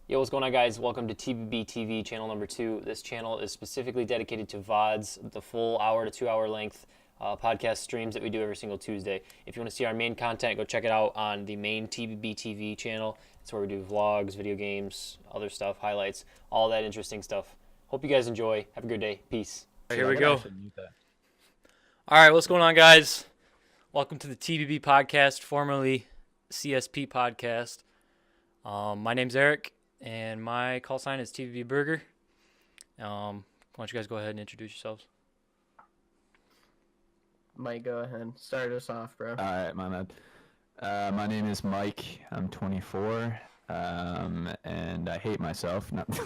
Yo, what's going on, guys? Welcome to TBB TV, channel number 2. This channel is specifically dedicated to VODs, the full hour to 2 hour length podcast streams that we do every single Tuesday. If you want to see our main content, go check it out on the main TBB TV channel. That's where we do vlogs, video games, other stuff, highlights, all that interesting stuff. Hope you guys enjoy. Have a good day. Peace. Here we go. All right, what's going on, guys? Welcome to the TBB podcast, formerly CSP podcast. My name's Eric, and my call sign is TBB Burger. Why don't you guys go ahead and introduce yourselves? Mike, go ahead. Start us off, bro. All right, my bad. My name is Mike. I'm 24, and I hate myself. Not, my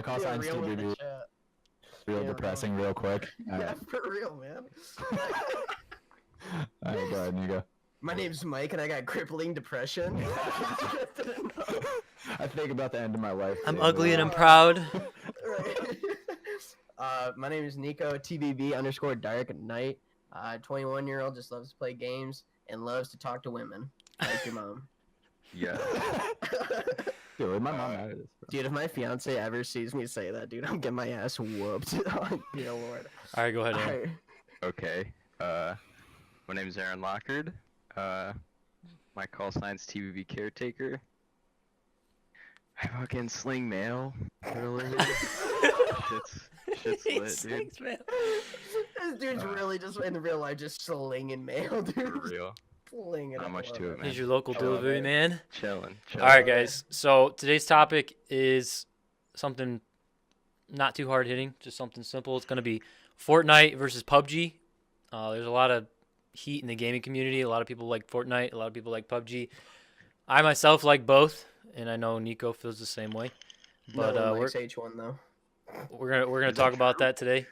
call sign's TBB. Real depressing, real quick. Yeah, for real, man. All right, go ahead, Nico. My name's Mike, and I got crippling depression. I think about the end of my life. I'm ugly and I'm proud. My name is Nico, TBB_dark Knight. 21-year-old, just loves to play games and loves to talk to women, like your mom. Yeah. Dude, my mom out of this, bro. Dude, if my fiance ever sees me say that, dude, I'm getting my ass whooped. Oh, dear Lord. All right, go ahead, Aaron. Alright. Okay. My name is Aaron Lockard. My call sign's TBB Caretaker. I fucking sling mail for a living. Shit's lit, dude. Thanks, man. This dude's really just in real life just slinging mail, dude. For real. Slinging Not it much all to it, over. man. He's your local delivery man. Chilling. All right, guys. So today's topic is something not too hard hitting, just something simple. It's going to be Fortnite versus PubG. There's a lot of heat in the gaming community. A lot of people like Fortnite. A lot of people like PubG. I myself like both, and I know Nico feels the same way. But No one likes H1 though. we're gonna talk about that today.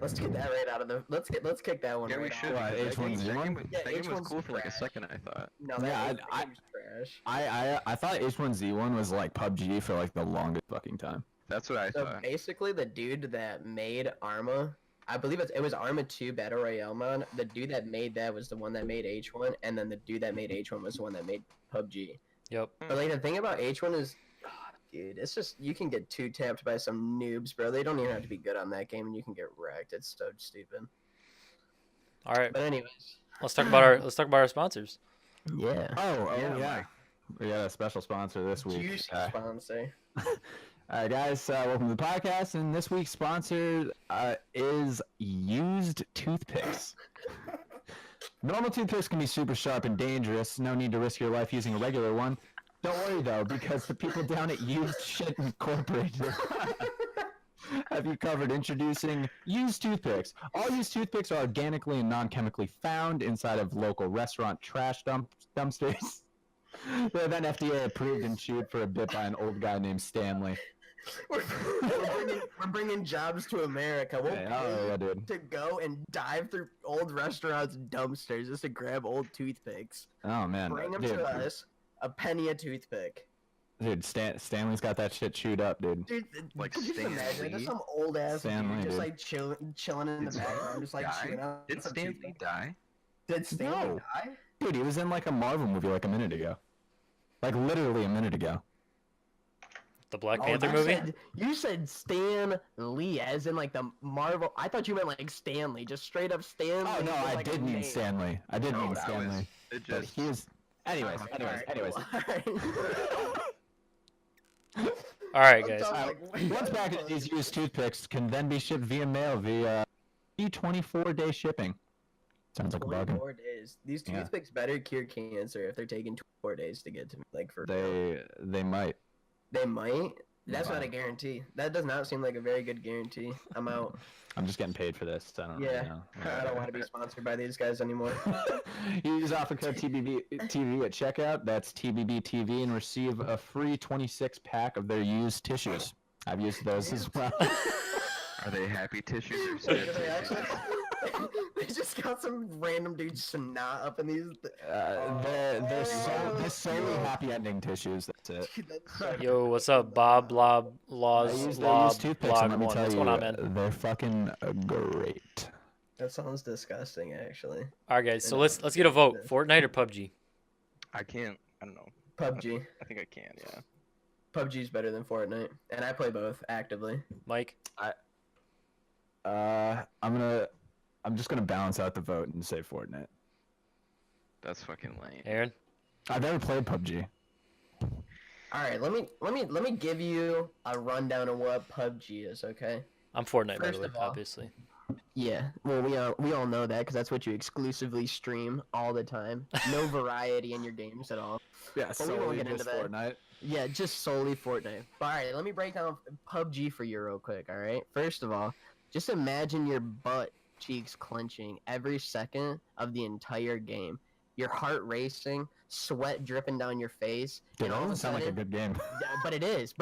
Let's get that right out of the. Let's kick that one. Yeah, we right should. out. What, H1Z1? Yeah, That game was H1's cool for like a trash. second, I thought. No, Yeah, that game's trash. I thought H1Z1 was like PUBG for like the longest fucking time. That's what I So thought. basically, the dude that made Arma, I believe it was Arma 2 Battle Royale mod. The dude that made that was the one that made H1, and then the dude that made H1 was the one that made PUBG. Yep. But like the thing about H1 is, dude, it's just you can get two tapped by some noobs, bro. They don't even have to be good on that game, and you can get wrecked. It's so stupid. All right. But anyways, Let's talk about our sponsors. yeah. Yeah. We got a special sponsor this week. Juicy sponsor. All right, guys, welcome to the podcast. And this week's sponsor is used toothpicks. Normal toothpicks can be super sharp and dangerous. No need to risk your life using a regular one. Don't worry, though, because the people down at Used Shit Incorporated have you covered. Introducing used toothpicks. All used toothpicks are organically and non-chemically found inside of local restaurant trash dumpsters. They're then FDA approved and chewed for a bit by an old guy named Stanley. we're bringing jobs to America. We'll Yeah, dude. to go and dive through old restaurants' dumpsters just to grab old toothpicks. Oh man, Bring them dude, to us. A penny a toothpick. dude, Stanley's got that shit chewed up, dude. Dude, Like could you just Stan imagine? Lee? There's some old ass Stan dude Lee, just dude. like chilling in the Did background, just like die? chewing out. Did some Stanley toothpick. die? Did Stanley No. die? Dude, he was in like a Marvel movie like a minute ago. Like literally a minute ago. The Black Oh, Panther you movie. you said Stan Lee, as in like the Marvel. I thought you meant like Stanley, just straight up Stan. Oh Lee no, with, I like, a did mean name. Stanley. I did No, mean that Stanley. was- It But just. he was. Anyways. All right, guys. Once packaged, these used toothpicks can then be shipped via mail via 24-day shipping. Sounds like a bargain. 24 days. These Yeah. toothpicks better cure cancer if they're taking 24 days to get to me. Like for real. They might. They might. That's Wow. not a guarantee. That does not seem like a very good guarantee. I'm out. I'm just getting paid for this. So I don't Yeah. really know. I don't want to be sponsored by these guys anymore. Use offer code TBB TV at checkout. That's TBB TV and receive a free 26 pack of their used tissues. I've used those as well. Are they happy tissues or They sad actually- tissues? they just got some random dude snot up in these. They're solely happy ending tissues. That's it. Dude, that's so Yo, what's up, Bob? Blob Laws I use Lob toothpicks, and Blog let me One. tell What's you, going on, man? they're fucking great. That sounds disgusting, actually. All right, guys. So let's get a vote. Fortnite or PUBG? I can't. I don't know. PUBG. I think I can. Yeah. PUBG's better than Fortnite, and I play both actively. Mike. I'm just gonna balance out the vote and say Fortnite. That's fucking lame. Aaron. I've never played PUBG. All right, let me give you a rundown of what PUBG is, okay? I'm Fortnite, by First the way, of all- obviously. Yeah, well, we all know that because that's what you exclusively stream all the time. No variety in your games at all. Yeah, But we won't get into that. Fortnite. Yeah, just solely Fortnite. But, all right, let me break down PUBG for you real quick, all right? First of all, just imagine your butt cheeks clenching every second of the entire game. Your heart racing, sweat dripping down your face. Dude, and that all of a doesn't sound like a sudden- good game. Yeah, but it is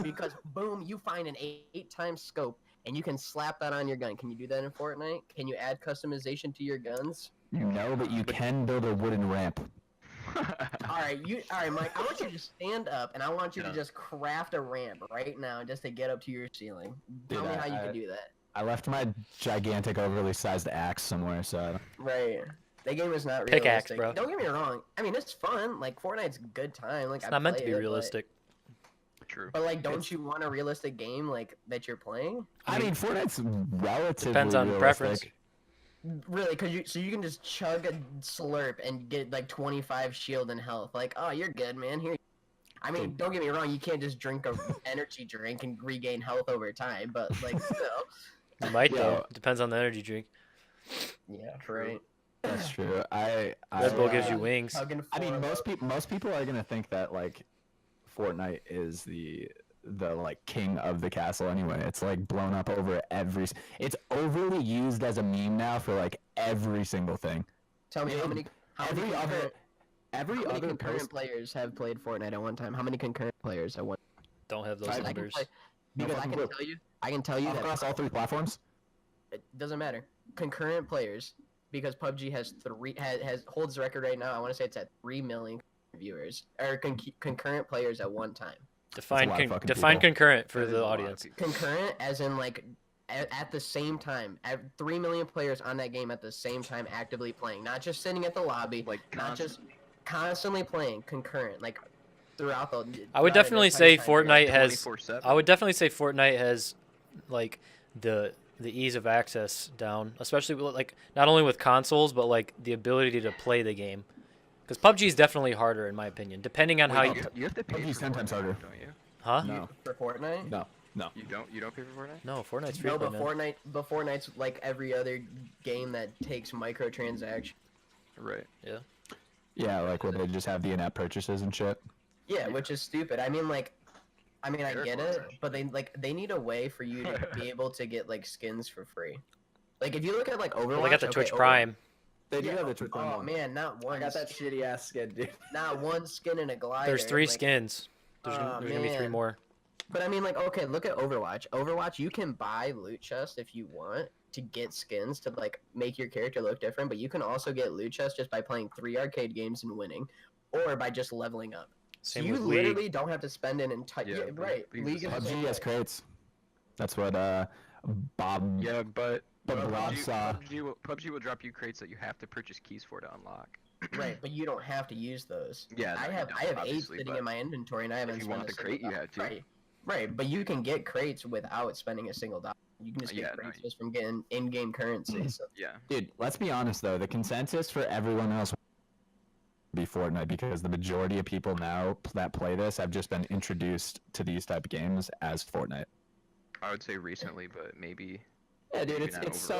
because boom, you find an 8x scope and you can slap that on your gun. Can you do that in Fortnite? Can you add customization to your guns? No, but you can build a wooden ramp. All right, Mike. I want you to stand up and I want you to Yeah. just craft a ramp right now just to get up to your ceiling. Tell Dude, me how you I- can do that. I left my gigantic, overly sized axe somewhere, so Right. That game is not Pickaxe, realistic. bro. Don't get me wrong. I mean, it's fun. Like Fortnite's a good time. Like It's I not meant to play be it, but- realistic. True. But like, don't you want a realistic game like that you're playing? I mean, Fortnite's relatively Depends on realistic. preference. Really? Cause you can just chug a slurp and get like 25 shield and health. Like, oh, you're good, man. Here. I mean, don't get me wrong. You can't just drink a energy drink and regain health over time. But like, still. You might, though. Yeah. Depends on the energy drink. Yeah, right. That's true. I Red Bull gives you wings. Hugging I mean, four most people are gonna think that like Fortnite is the like king of the castle anyway. It's like blown up over it's overly used as a meme now for like every single thing. Tell me how many Every other concurrent post players have played Fortnite at one time? How many concurrent players at one? Don't have those I can numbers. Because I fucking can clue. tell you. I can tell you that across all three platforms. it doesn't matter. Concurrent players, because PUBG has holds the record right now. I want to say it's at 3 million viewers or concurrent players at one time. Define lot of fucking define people. concurrent for That is the a lot of audience. people. Concurrent, as in like at the same time, 3 million players on that game at the same time actively playing, not just sitting at the lobby, Like not just constantly playing. Concurrent, like throughout the. I would throughout an definitely entire say time Fortnite period. has. 24/7. I would definitely say Fortnite has, like, the ease of access down, especially with, like, not only with consoles but like the ability to play the game. Because PUBG is definitely harder in my opinion, depending on how Wait, you. you have to pay PUBG's for 10 times Fortnite, harder. don't you? Huh? No, For Fortnite. no. You don't pay for Fortnite? No, Fortnite's free. No, right but now. Fortnite's like every other game that takes microtransactions. Right. Yeah, like where they just have the in-app purchases and shit. Yeah, which is stupid. I mean, I Fair get point, it, but they need a way for you to be able to get like skins for free. Like if you look at like Overwatch, Well, they got the okay, Twitch Prime. They Yeah, oh man, not one. shitty ass skin, dude. Not one skin in a glider. There's 3 like- skins. There's Aw, gonna be 3 man. more. But I mean, like, okay, look at Overwatch. Overwatch, you can buy loot chests if you want to get skins to like make your character look different, but you can also get loot chests just by playing 3 arcade games and winning, or by just leveling up. Same you with literally League. don't have to spend an entire. Yeah, Yeah, League- right. League's League the is the same same PUBG has way. crates. That's what Bob. Yeah, but Blob saw. PUBG will drop you crates that you have to purchase keys for to unlock. Right, but you don't have to use those. Yeah, no, I you have don't, 8 obviously, sitting but in my inventory, and I haven't you spent want a the crate, single you have to. dollar. Right, but you can get crates without spending a single dollar. You can just get Yeah, no, crates just from getting in-game currency. So. Yeah. Dude, let's be honest though. The consensus for everyone else be Fortnite because the majority of people now that play this have just been introduced to these type of games as Fortnite. I would say recently, but maybe. Yeah, dude, Maybe not it's so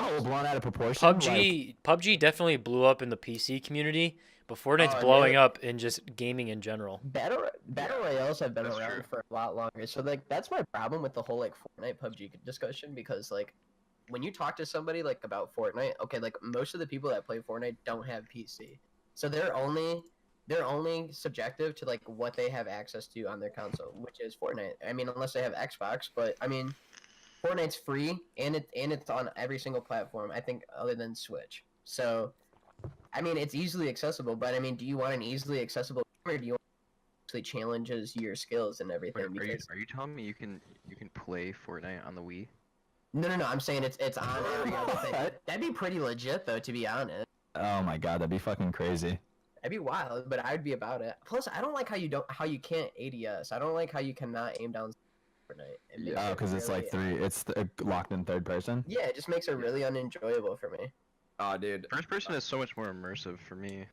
Overwatch. blown out of proportion. PUBG definitely blew up in the PC community, but Fortnite's Oh, blowing yeah. up in just gaming in general. Battle Royales have been that's around true. for a lot longer. So like that's my problem with the whole like Fortnite PUBG discussion because like when you talk to somebody like about Fortnite, okay, like most of the people that play Fortnite don't have PC. So they're only subjective to like what they have access to on their console, which is Fortnite. I mean, unless they have Xbox, but I mean Fortnite's free and it's on every single platform, I think, other than Switch. So I mean, it's easily accessible, but I mean, do you want an easily accessible game or do you want actually challenges your skills and everything? Wait, Because are you telling me you can play Fortnite on the Wii? no, I'm saying it's on every other thing. What? That'd be pretty legit though, to be honest. Oh my god, that'd be fucking crazy. That'd be wild, but I'd be about it. Plus, I don't like how you can't ADS. I don't like how you cannot aim down Fortnite. It makes Oh, it because it's like really- it's locked in third person. Yeah, it just makes it really unenjoyable for me. Oh, dude. First person is so much more immersive for me.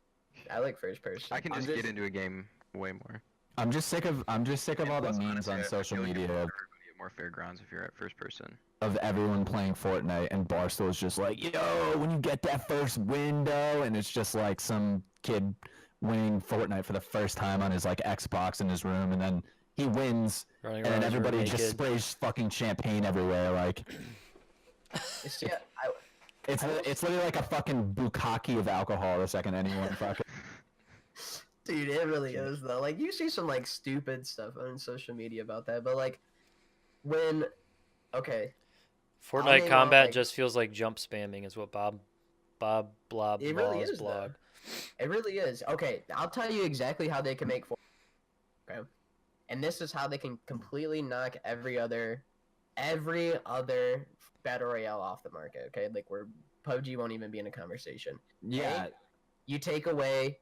I like first person. I can just get into a game way more. I'm just sick of all the Plus, memes honestly, on I social feel like media everybody at more fair grounds if you're at first person. of everyone playing Fortnite, and Barstool's just like, yo, when you get that first window, and it's just like some kid winning Fortnite for the first time on his like Xbox in his room, and then he wins, Running and then around his room everybody just naked. sprays fucking champagne everywhere. Like It's, yeah, it's literally like a fucking bukkake of alcohol the second anyone fucking. dude, it really is though. Like you see some like stupid stuff on social media about that, but like when I'll Fortnite name combat out, like- just feels like jump spamming, is what Bob Blob It really Law's is, though. blog. It really is. Okay, I'll tell you exactly how they can make Fortnite. Okay, and this is how they can completely knock every other battle royale off the market. Okay, like where PUBG won't even be in a conversation. Yeah, You take away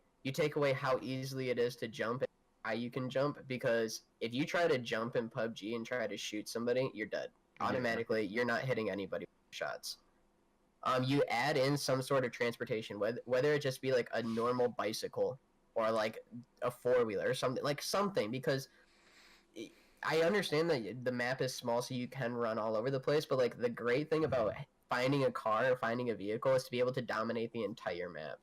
how easily it is to jump and how you can jump, because if you try to jump in PUBG and try to shoot somebody, you're dead. Automatically, you're not hitting anybody with shots. You add in some sort of transportation, whether it just be like a normal bicycle or like a four-wheeler or something, because I understand that the map is small, so you can run all over the place, but like the great thing about finding a car or finding a vehicle is to be able to dominate the entire map.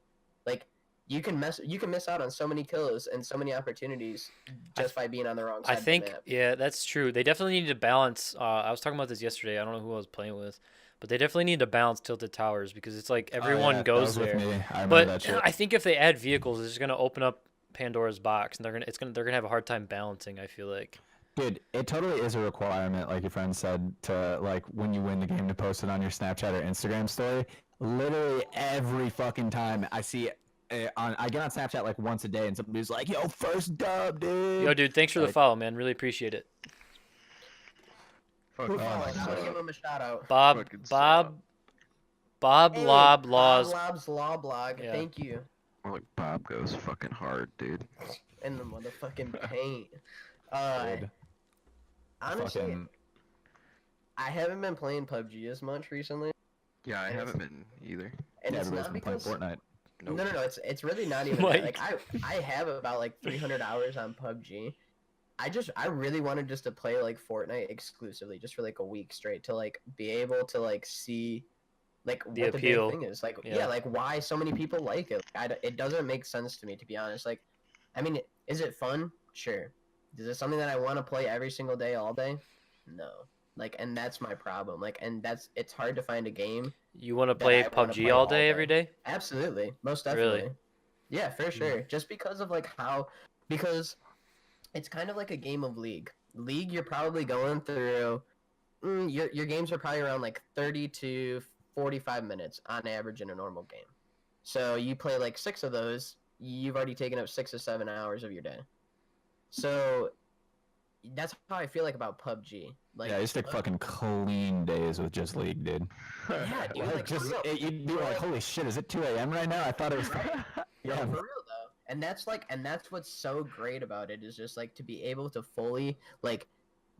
Like you can miss out on so many kills and so many opportunities just by being on the wrong side I of the think, map. yeah, that's true. They definitely need to balance. I was talking about this yesterday. I don't know who I was playing with, but they definitely need to balance tilted towers, because it's like everyone that goes was with there. me. I remember But that shit. I think if they add vehicles, it's gonna open up Pandora's box, and they're gonna have a hard time balancing. I feel like. Dude, it totally is a requirement, like your friend said, to like when you win the game to post it on your Snapchat or Instagram story. Literally every fucking time I see I get on Snapchat like once a day, and somebody's like, "Yo, first dub, dude." Yo, dude, thanks for the Like- follow, man. Really appreciate it. Fuck Who off. followed? I'm gonna So- give him a shout out. Fucking Bob Hey, Lob Bob Laws. Lob's Law Blog. Yeah. Thank you. More like Bob goes fucking hard, dude. In the motherfucking paint. Dude, Honestly, fucking- I haven't been playing PUBG as much recently, Yeah, I And haven't been either. and yeah, it's everybody's not been playing because Fortnite. no, it's really not even Mike. that. Like I have about like 300 hours on PUBG. I really wanted just to play like Fortnite exclusively, just for like a week straight, to like be able to like see like The what appeal. the big thing is. Like Yeah. yeah, like why so many people like it. It doesn't make sense to me, to be honest. Like, I mean, is it fun? Sure. Is it something that I want to play every single day, all day? No. Like, and that's my problem. Like, and it's hard to find a game. You want to that play I wanna PUBG play all all day, day. every day? Absolutely, most Really? definitely. Yeah, for sure. Just because of like because it's kind of like a game of League. League, you're probably going through. Your games are probably around like 30 to 45 minutes on average in a normal game. So you play like 6 of those, you've already taken up 6 or 7 hours of your day. So that's how I feel like about PUBG. Like Yeah, I used to take fucking clean days with just League, dude. Yeah, dude, Like, like, just for real. you'd be like, "Holy shit, is it 2 a.m. right now?" I thought it was. Yeah, Yeah, for real though. And that's what's so great about it, is just like to be able to fully like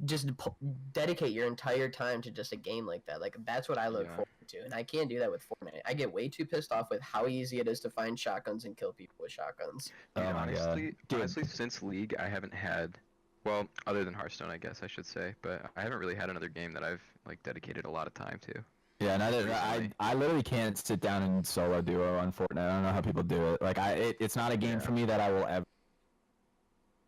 just dedicate your entire time to just a game like that. Like that's what I look Yeah. forward to, and I can't do that with Fortnite. I get way too pissed off with how easy it is to find shotguns and kill people with shotguns. Oh Dude, my honestly, god, dude. honestly, since League, I haven't had, well, other than Hearthstone, I guess I should say, but I haven't really had another game that I've like dedicated a lot of time to. Yeah, and Recently. I literally can't sit down and solo duo on Fortnite. I don't know how people do it. Like it's not a game Yeah. for me that I will ever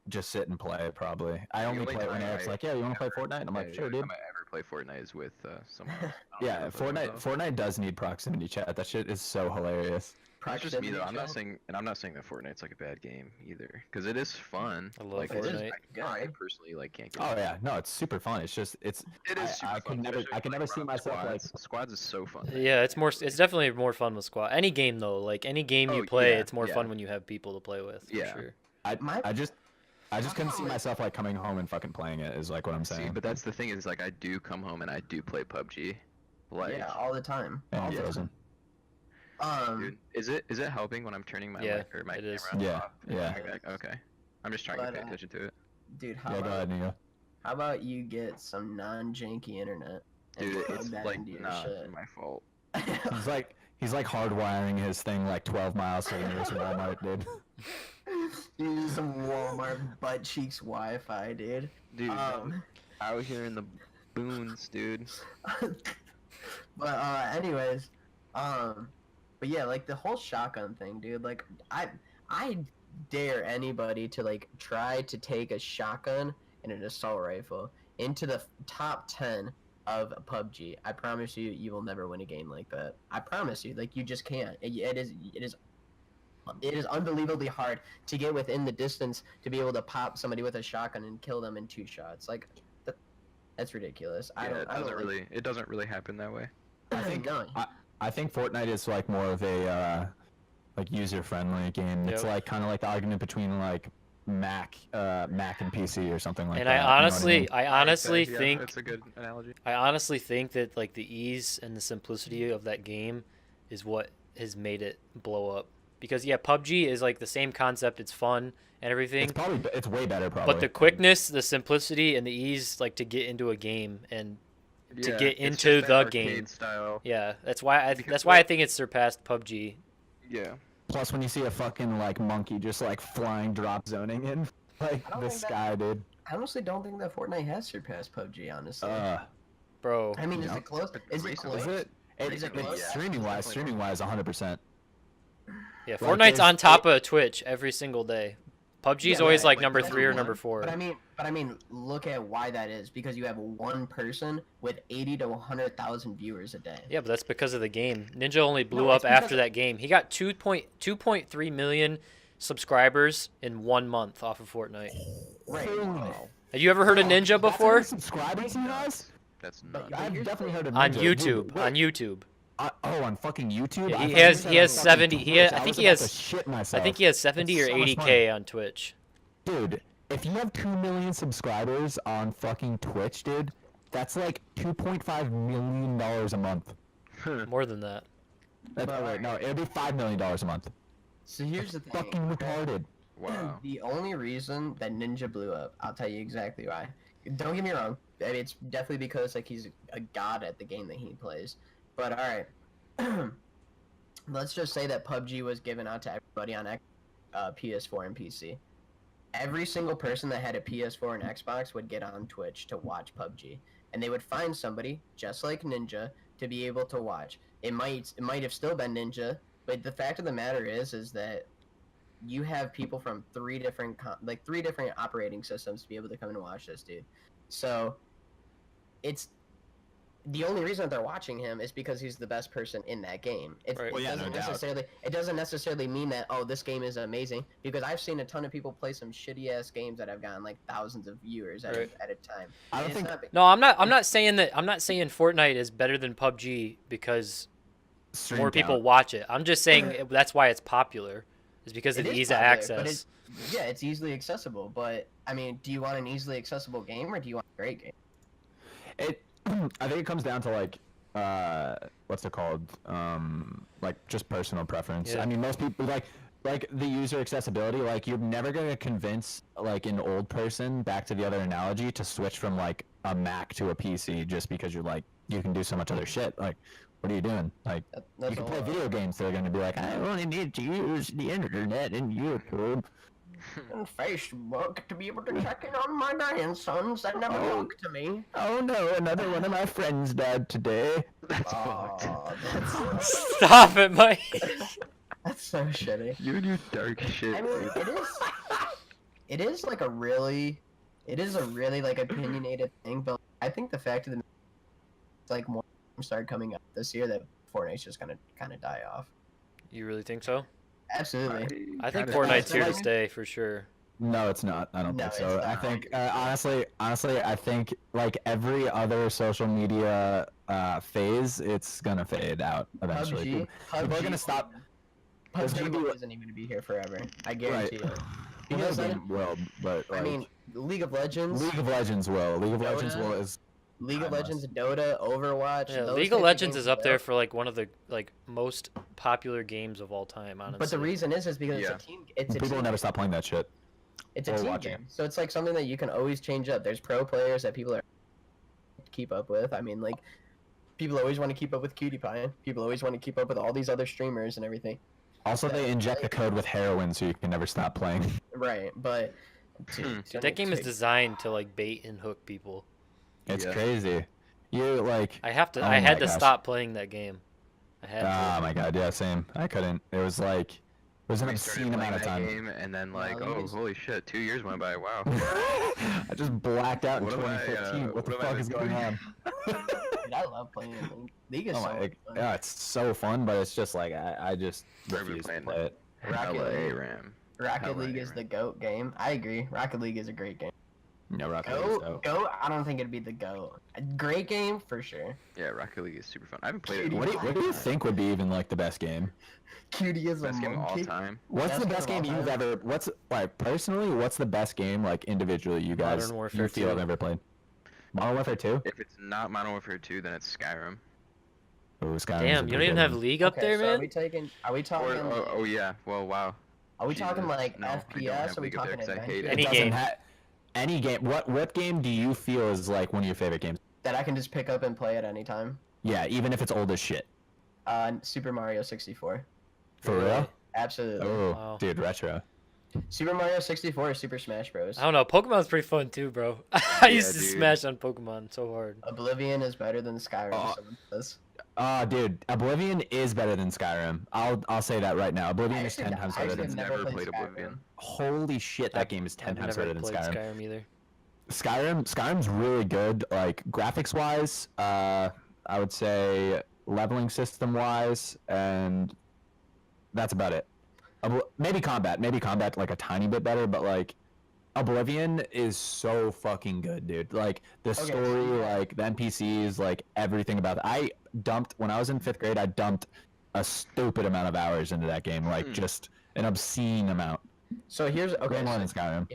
just sit and play. Probably, I only only play it when time Eric's I like, "Yeah, you want to play Fortnite?" And I'm like, Yeah, "Sure, the dude." time I ever play Fortnite is with someone else. I don't Yeah, really play by Fortnite. myself. Fortnite does need proximity chat. That shit is so hilarious. It's just me though. I'm not Proximity saying, and I'm not saying that Fortnite's like a bad game either, because it is fun. I love like, it is- Fortnite. I personally like can't get. Oh yeah, no, it's super fun. It's just it's. It is. I super could fun, never- especially I could with, never see running myself, like- squads is so fun. Yeah, it's definitely more fun with squad. Any game though, like any game you Oh, play, yeah, it's more yeah. fun when you have people to play with. For Yeah. sure. I just couldn't see myself like coming home and fucking playing it. Is like what I'm See, saying. but that's the thing is like I do come home and I do play PUBG. Like, Yeah, all the time. Yeah, All the Frozen. time. Dude, is it helping when I'm turning my Yeah, mic or my it is. camera Yeah, off? yeah. Okay. I'm just trying to But, pay attention to it. Dude, Yeah, go ahead, Nico. how about you get some non-janky internet and Dude, plug it's that like into your not shit? my fault. He's like hardwiring his thing like 12 miles to the nearest Walmart, dude. Use some Walmart butt cheeks Wi-Fi, dude. Dude, Um, out here in the boons, dude. but anyways, but yeah, like the whole shotgun thing, dude. Like I dare anybody to like try to take a shotgun and an assault rifle into the top 10 of PUBG. I promise you, you will never win a game like that. I promise you, like you just can't. It is unbelievably hard to get within the distance to be able to pop somebody with a shotgun and kill them in 2 shots. Like that's ridiculous. It doesn't really happen that way. I think no. I think Fortnite is like more of a like user-friendly game. It's Yep. like kind of like the argument between like Mac and PC or something like And that. I you know what honestly, mean? I honestly Yeah, think, that's a good analogy. I honestly think that like the ease and the simplicity of that game is what has made it blow up. Because yeah, PUBG is like the same concept. It's fun and everything. It's way better probably. But the quickness, the simplicity, and the ease, like to get into a game and to get it's into just that the arcade game. style. Yeah, that's why Because that's why I think it's surpassed PUBG. Yeah. Plus, when you see a fucking like monkey just like flying drop zoning in like I don't the think that- sky, dude. I honestly don't think that Fortnite has surpassed PUBG. Honestly, Bro, I mean, is yeah. it close? Is it Recently. close? Is it? Is it It's close? streaming wise, 100%. yeah, like, Fortnite's there's- on top of Twitch every single day. PUBG's Yeah, always right, like but number that's 3 or one. number 4. But I mean, look at why that is. Because you have one person with 80 to 100,000 viewers a day. Yeah, but that's because of the game. Ninja only blew No, up it's because after of- that game. He got 2.3 million subscribers in 1 month off of Fortnite. Right. Wow. Have you ever heard of Ninja That's how before? many subscribers he has? That's But nuts. I've here's the definitely thing. heard of On Ninja. YouTube. Dude, wait, On YouTube. on fucking YouTube. Yeah, I he thought you has- said he on has fucking 70 he has- Twitch. I think was he about to has- shit I myself. think he has 70 or That's so much 80K on Twitch. Dude, if you have 2 million subscribers on fucking Twitch, dude, that's like $2.5 million a month. More than that. Oh, wait, no, it'd be $5 million a month. So here's the thing. Fucking retarded. Wow. The only reason that Ninja blew up, I'll tell you exactly why. Don't get me wrong. I mean, it's definitely because like he's a god at the game that he plays. But all right, let's just say that PUBG was given out to everybody on PS4 and PC. Every single person that had a PS4 and Xbox would get on Twitch to watch PUBG, and they would find somebody just like Ninja to be able to watch. It might have still been Ninja, but the fact of the matter is that you have people from three different operating systems to be able to come and watch this dude. So it's the only reason that they're watching him is because he's the best person in that game. Right. Well, yeah, no doubt. It doesn't necessarily mean that this game is amazing, because I've seen a ton of people play some shitty ass games that have gotten like thousands of viewers at, Right. at a time. I don't And it's think- not- No, I'm not saying that. I'm not saying Fortnite is better than PUBG because Stream more people count. watch it. I'm just saying that's why it's popular. Is because of It the is ease of popular, access. but yeah, it's easily accessible. But I mean, do you want an easily accessible game or do you want a great game? I think it comes down to like what's it called? Like just personal preference. Yeah. I mean, most people like the user accessibility. Like you're never gonna convince like an old person, back to the other analogy, to switch from like a Mac to a PC just because you're like you can do so much other shit. Like, what are you doing? Like, That's you can a play lot. video games. They're gonna be like, I only need to use the internet and YouTube. And Facebook to be able to check in on my grandsons that never Oh. talk to me. Oh no, another one of my friends died today. That's fucked. Oh, that's Stop it, Mike. that's so shitty. You do dark shit. I mean, dude. it is like a really like opinionated thing, but I think the fact of the like more start coming up this year that Fortnite's just gonna kind of die off. You really think so? Absolutely. I think kinda- Fortnite's here to like- stay for sure. No, it's not. I don't No, think so. it's I not. think honestly, I think like every other social media phase, it's gonna fade out eventually. People are gonna stop. There's gonna PUBG be- isn't even gonna be here forever. I guarantee you. You Because know, will, but I like, mean, League of Legends. League of Legends will. League of Legends Dota? will is League of Timeless. Legends, Dota, Overwatch. Yeah, those League types of Legends games is up are there dope. for like one of the like most popular games of all time. Honestly, But the reason is because Yeah. it's a team. It's a People will team never game. stop playing that shit. It's a or team watching game, so it's like something that you can always change up. There's pro players that people are keep up with. I mean, like people always want to keep up with PewDiePie. People always want to keep up with all these other streamers and everything. Also, they inject the code with heroin so you can never stop playing. Right, but Dude, that game is designed to like bait and hook people. It's Yeah. crazy. You like. I have to. Oh I had my to gosh. stop playing that game. I had to. Oh my god, yeah, same. I couldn't. It was like. It was an We started obscene playing amount of that time. game, and then Yeah, like, you oh, just- holy shit, 2 years went by. Wow. I just blacked out in What am I, 2015. What the what am I fuck is going doing? on? Dude, I love playing League. League is Oh so my, fun. yeah, it's so fun, but it's just like I just Never refuse to playing play it. Rocket Hella League. ARAM. Rocket Hella League is ARAM. the GOAT game. I agree. Rocket League is a great game. No, Rocket League is dope. GOAT? I don't think it'd be the GOAT. A great game for sure. Yeah, Rocket League is super fun. I haven't played it. Cutie in a pie. long What do you time. think would be even like the best game? Cutie is Best a game of all monkey. time. What's the best game of all you've time. ever? What's like personally? What's the best game like individually you guys Modern Warfare you feel 2. have ever played? Modern Warfare 2. If it's not Modern Warfare 2, then it's Skyrim. Oh, Skyrim's Damn, a you don't good even one. have League up Okay, there, so man. Are we talking? Oh yeah. Well, wow. Are we talking Jesus. like No, I don't FPS? have Are we League up there talking 'cause I hate adventure? it. Any It doesn't game. any game. What game do you feel is like one of your favorite games? that I can just pick up and play at any time? Yeah, even if it's old as shit. Super Mario 64. For real? Absolutely. Oh, Wow. dude, retro. Super Mario 64 or Super Smash Bros. I don't know. Pokemon's pretty fun too, bro. I used to dude. smash on Pokemon so hard. Oblivion is better than Skyrim. Oh. Someone says. Dude, Oblivion is better than Skyrim. I'll say that right now. Oblivion is 10 times better I've than. never Never played played Oblivion. Holy shit, that game is 10 I've times never better than played Skyrim. Skyrim either. Skyrim's really good, like graphics wise. I would say leveling system wise, and that's about it. Maybe combat like a tiny bit better, but like Oblivion is so fucking good, dude. Like the Okay, story, so- like the NPCs, like everything about it. I dumped when I was in 5th grade. I dumped a stupid amount of hours into that game, like just an obscene amount. So here's okay. Way more so than Skyrim.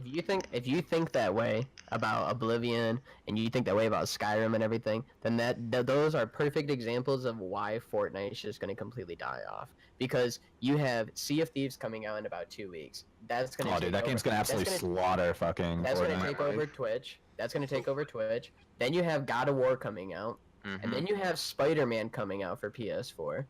if you think that way about Oblivion and you think that way about Skyrim and everything, then those are perfect examples of why Fortnite is just going to completely die off. Because you have Sea of Thieves coming out in about 2 weeks. That's going to Oh, dude, that game's gonna absolutely slaughter fucking. That's going to Fortnite. take over Twitch. That's going to take over Twitch. Then you have God of War coming out, Mhm. and then you have Spider-Man coming out for PS4.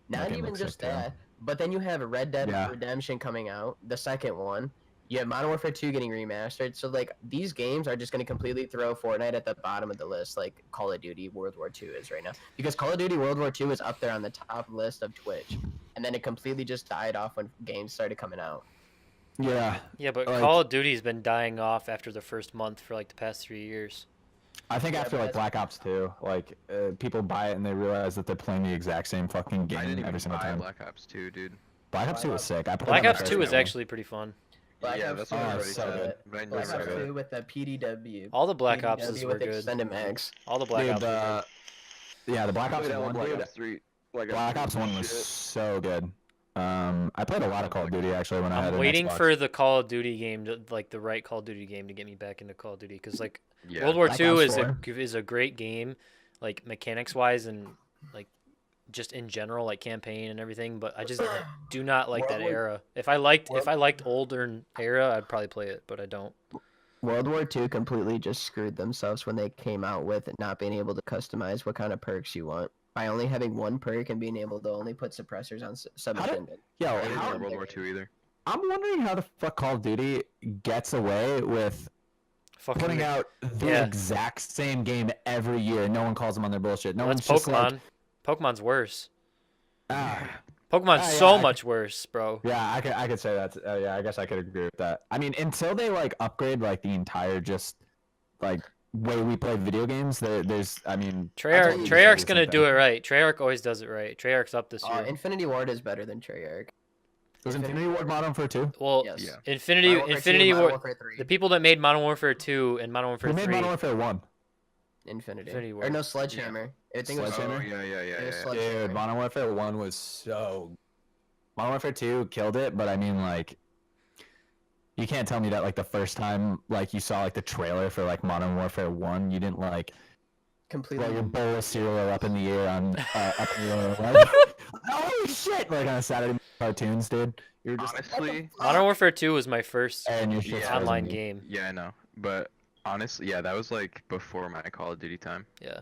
That Not game even looks just sick, too. that, but then you have Red Dead Yeah. Redemption coming out, the second one. You have Modern Warfare 2 getting remastered. So like these games are just going to completely throw Fortnite at the bottom of the list, like Call of Duty World War 2 is right now. Because Call of Duty World War 2 is up there on the top list of Twitch, and then it completely just died off when games started coming out. Yeah, Yeah, but Like- Call of Duty's been dying off after the first month for like the past 3 years. I think Yeah, after but like Black Ops 2, like people buy it and they realize that they're playing the exact same fucking I didn't game even every single buy time. Black Ops 2, dude. Black Ops 2 was sick. I played Black that Ops first 2 is one. actually pretty fun. Black Yeah, Ops that's 2 what Oh, everybody it's so said. good. But I Black enjoyed Ops it. 2 with the PDW. All the Black PDW Opses were with good. extended mags. All the Black Dude, Ops were good. yeah, the Black I Ops played all 1, Black dude. Ops 3. Black Ops 1 was shit. so good. I played a lot of Call of Duty actually when I had I'm an waiting Xbox. for the Call of Duty game, to, like the right Call of Duty game, to get me back into Call of Duty. Because like Yeah. World War Black II Ops is a great game, like mechanics wise and like just in general, like campaign and everything. But I just do not like that World War- era. If I liked older era, I'd probably play it, but I don't. World War II completely just screwed themselves when they came out with not being able to customize what kind of perks you want. By only having one perk and being able to only put suppressors on submachine gun. Yo, I didn't how, play World War 2 either. I'm wondering how the fuck Call of Duty gets away with Fucking putting out the Yeah. exact same game every year. No one calls them on their bullshit. No Well, one's that's just like, Pokemon. Pokemon's worse. ah. Pokemon's Ah, yeah, so I much worse, bro. Yeah, I could say that. Yeah, I guess I could agree with that. I mean, until they like upgrade like the entire just like way we play video games, there's I mean, Treyarch, Treyarch's Treyarch's gonna do it right. Treyarch always does it right. Treyarch's up this year. Infinity Ward is better than Treyarch. Was Infinity Ward Modern Warfare 2? Well, Yes. Yeah. Infinity Modern Warfare 2, Infinity Modern War. Warfare 3. The people that made Modern Warfare 2 and Modern Warfare Who made 3. Modern Warfare 1? Infinity Ward. or no, Sledgehammer. I think it was Sledgehammer? Oh, yeah, yeah, yeah, It was yeah. Sledgehammer. Dude, Modern Warfare 1 was so. Modern Warfare 2 killed it, but I mean, like, you can't tell me that, like, the first time, like, you saw, like, the trailer for, like, Modern Warfare 1, you didn't, like, completely. Throw your bowl of cereal up in the air up in the air. Like, oh shit! Like on Saturday cartoons, dude. You're just Honestly, Modern Warfare 2 was my first and your shit's frozen, online dude. game. yeah, I know. But honestly, yeah, that was like before my Call of Duty time. Yeah,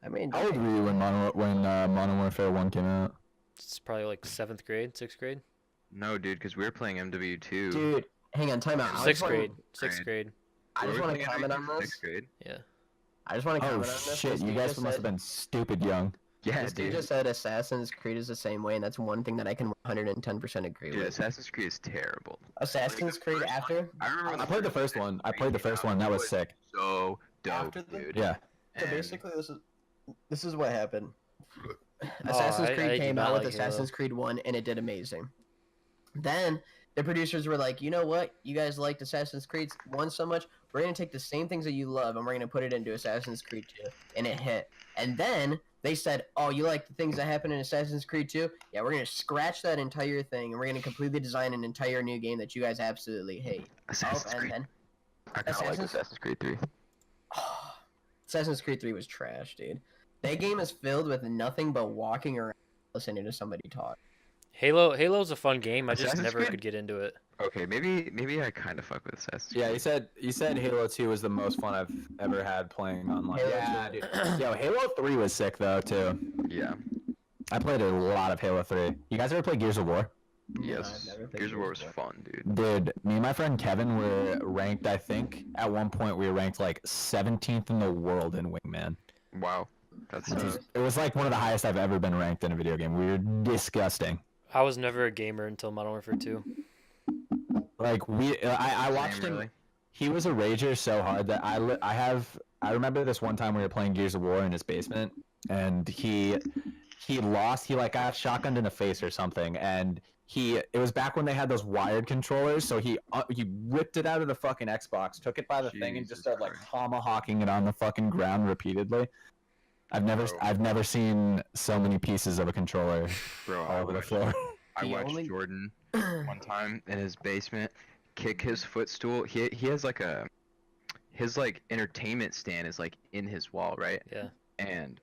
I mean, How old were you when Modern Warfare 1 came out? it's probably like 7th grade, 6th grade, No, dude, because we were playing MW2. dude, hang on, time out. I 6th just wanna- grade, 6th grade. I We just were want to playing comment on MW2 this. Sixth grade. Yeah, I just want to Oh comment on this. shit! This You dude guys just must have said- been stupid young. Yeah, This dude dude. just said Assassin's Creed is the same way, and that's one thing that I can 110% agree Dude, with. Assassin's Creed is terrible. Assassin's the Creed first after. I remember I played the first one. I played the first one. That was sick. So dope, After the- dude. Yeah. So And- basically, this is what happened. Oh, Assassin's I Creed do came not out with like Halo. Assassin's Creed 1, and it did amazing. Then the producers were like, you know what? You guys liked Assassin's Creed 1 so much, we're going to take the same things that you love, and we're going to put it into Assassin's Creed 2. And it hit. And then they said, oh, you like the things that happen in Assassin's Creed 2? Yeah, we're going to scratch that entire thing, and we're going to completely design an entire new game that you guys absolutely hate. Assassin's and Creed. then I kind of like Assassin's- Assassin's Creed 3. Assassin's Creed 3 was trash, dude. That game is filled with nothing but walking around listening to somebody talk. Halo's a fun game. I just Assassin's never Creed? could get into it. Okay, maybe I kind of fuck with Assassin's Creed. Yeah, you said Halo 2 was the most fun I've ever had playing online. Halo Yeah, 2. dude. Yo, Halo 3 was sick though too. Yeah. I played a lot of Halo 3. You guys ever play Gears of War? Yes. I've never played Gears of War was Gears of fun, dude. Dude, me and my friend Kevin were ranked, I think, at one point we were ranked like 17th in the world in Wingman. Wow. That's It was like one of the highest I've ever been ranked in a video game. We were disgusting. I was never a gamer until Modern Warfare 2. Like I watched him. really. He was a rager so hard that I remember this one time we were playing Gears of War in his basement, and he lost. He like got shotgunned in the face or something, and it was back when they had those wired controllers. So he ripped it out of the fucking Xbox, took it by the thing, and Jesus just started like Christ. tomahawking it on the fucking ground repeatedly. I've never seen so many pieces of a controller Bro, all over the floor. I The watched only- Jordan one time in his basement kick his footstool. He has like his like entertainment stand is like in his wall, right? Yeah. And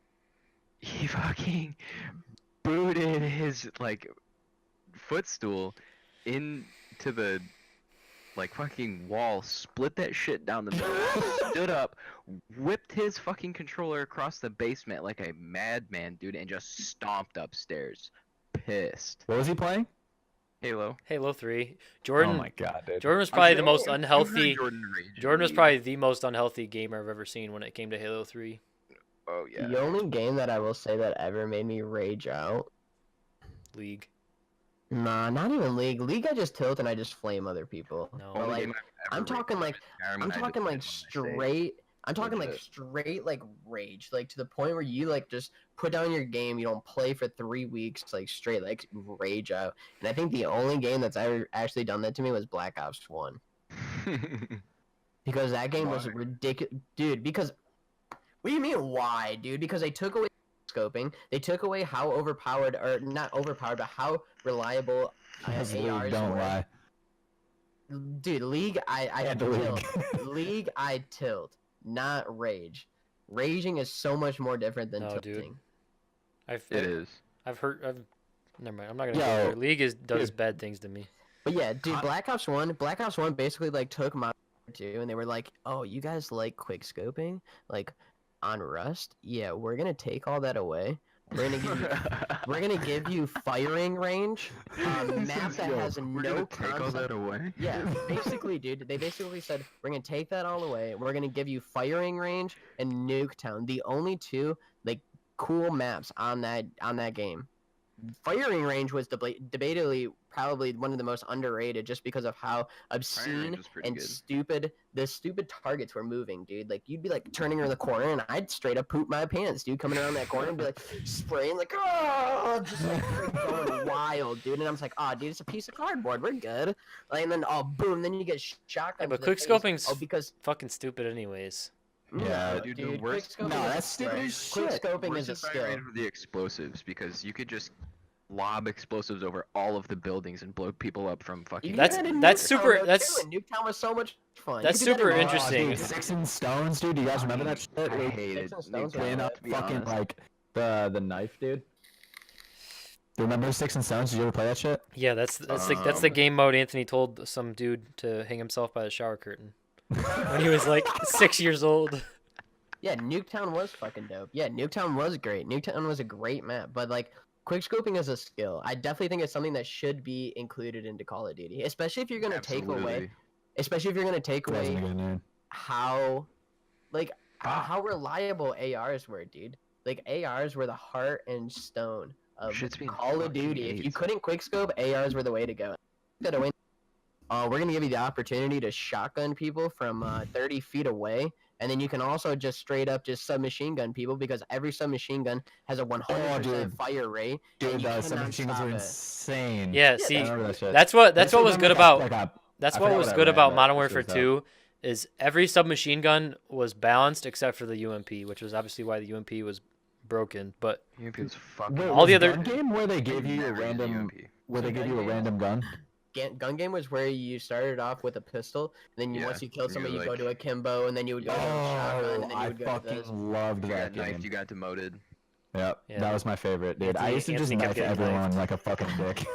he fucking booted his like footstool into the like fucking wall, split that shit down the middle, stood up, whipped his fucking controller across the basement like a madman, dude, and just stomped upstairs. Pissed. What was he playing? Halo. Halo 3. Jordan Oh my god, dude. Jordan was probably the most I've heard unhealthy. Jordan rage, Jordan was dude. probably the most unhealthy gamer I've ever seen when it came to Halo 3. Oh yeah. The only game that I will say that ever made me rage out. League. Nah, not even League. League, I just tilt and I just flame other people. No. But, Only like, game I've ever I'm talking raged like on is Skyrim, I'm and I talking like defend when I say it. straight. I'm talking like Legit. straight like rage, like to the point where you like just put down your game, you don't play for 3 weeks, like straight like rage out. And I think the only game that's ever actually done that to me was Black Ops 1, because that game was Why? ridiculous, dude. Because what do you mean why, dude? Because they took away scoping, they took away how overpowered, or not overpowered, but how reliable Because League ARs don't were. lie. Dude, League, I Yeah, the League. tilt. League, I tilt, not rage. Raging is so much more different than No, dude. tilting. I've It is. never mind. I'm not gonna Yo, go there. League does dude. bad things to me. But yeah, dude, Black Ops 1 basically like took Modern Warfare 2 and they were like, "Oh, you guys like quick scoping? Like on Rust? Yeah, we're going to take all that away. We're going to give you we're going to give you firing range, map that has We're no gonna take all concept." that away. Yeah, basically, dude, they basically said, we're going to take that all away. We're going to give you firing range and Nuketown, the only two like cool maps on that game. Firing range was debatably probably one of the most underrated, just because of how obscene was pretty and good. stupid the stupid targets were moving, dude. Like you'd be like turning around the corner and I'd straight up poop my pants, dude, coming around that corner and be like spraying like, oh, just like going wild, dude. And I'm just like, oh, dude, it's a piece of cardboard, we're good. Like, and then boom, then you get shot. Yeah, but quick scoping's because fucking stupid anyways. Yeah, dude, the dude, worst- quick scoping No, is that's stupid right. as Quick shit. scoping is Worst a skill. environment for the explosives, because you could just lob explosives over all of the buildings and blow people up from fucking. You That's- had a that's Nuketown, super- though, that's- too, and Nuketown was so much fun. That's You can do super that in interesting. Dude, Sticks and Stones, dude. Do you guys remember that shit? I Where hate it. Sticks and Stones New were playing Town, up to be fucking honest. like the knife, dude. Do you remember Sticks and Stones? Did you ever play that shit? Yeah, that's the game mode Anthony told some dude to hang himself by the shower curtain when he was like 6 years old. Yeah, Nuketown was fucking dope. Yeah, Nuketown was great. Nuketown was a great map, but like quickscoping is a skill. I definitely think it's something that should be included into Call of Duty, especially if you're gonna take away, Wasn't a good name. how, like, how reliable ARs were, dude. Like ARs were the heart and stone of Shit's being Call of fucking Duty. If you AIDS. couldn't quickscope, ARs were the way to go. We're gonna give you the opportunity to shotgun people from 30 feet away, and then you can also just straight up just submachine gun people because every submachine gun has a 100% dude. fire rate. and Dude, you cannot submachine guns stop are it. insane. Yeah, Yeah, see, I remember that shit. that's what That's was good about that's I what forgot was what I good read, about but Modern it Warfare was dope. 2 is every submachine gun was balanced except for the UMP, which was obviously why the UMP was broken. But UMP was fucking. Wait, all was the other- gun game where they gave you a Never used random, UMP. where they The give you a gun game? random gun? Gun game was where you started off with a pistol, and then Yeah, once you killed you somebody, you like- go to a kimbo, and then you would go to a shotgun, and then you I would go to this. fucking loved You got that knifed, game. you got demoted. Yep, Yeah. that was my favorite, dude. I Anthony- used to just Anthony kept knife getting everyone knifed. like a fucking dick.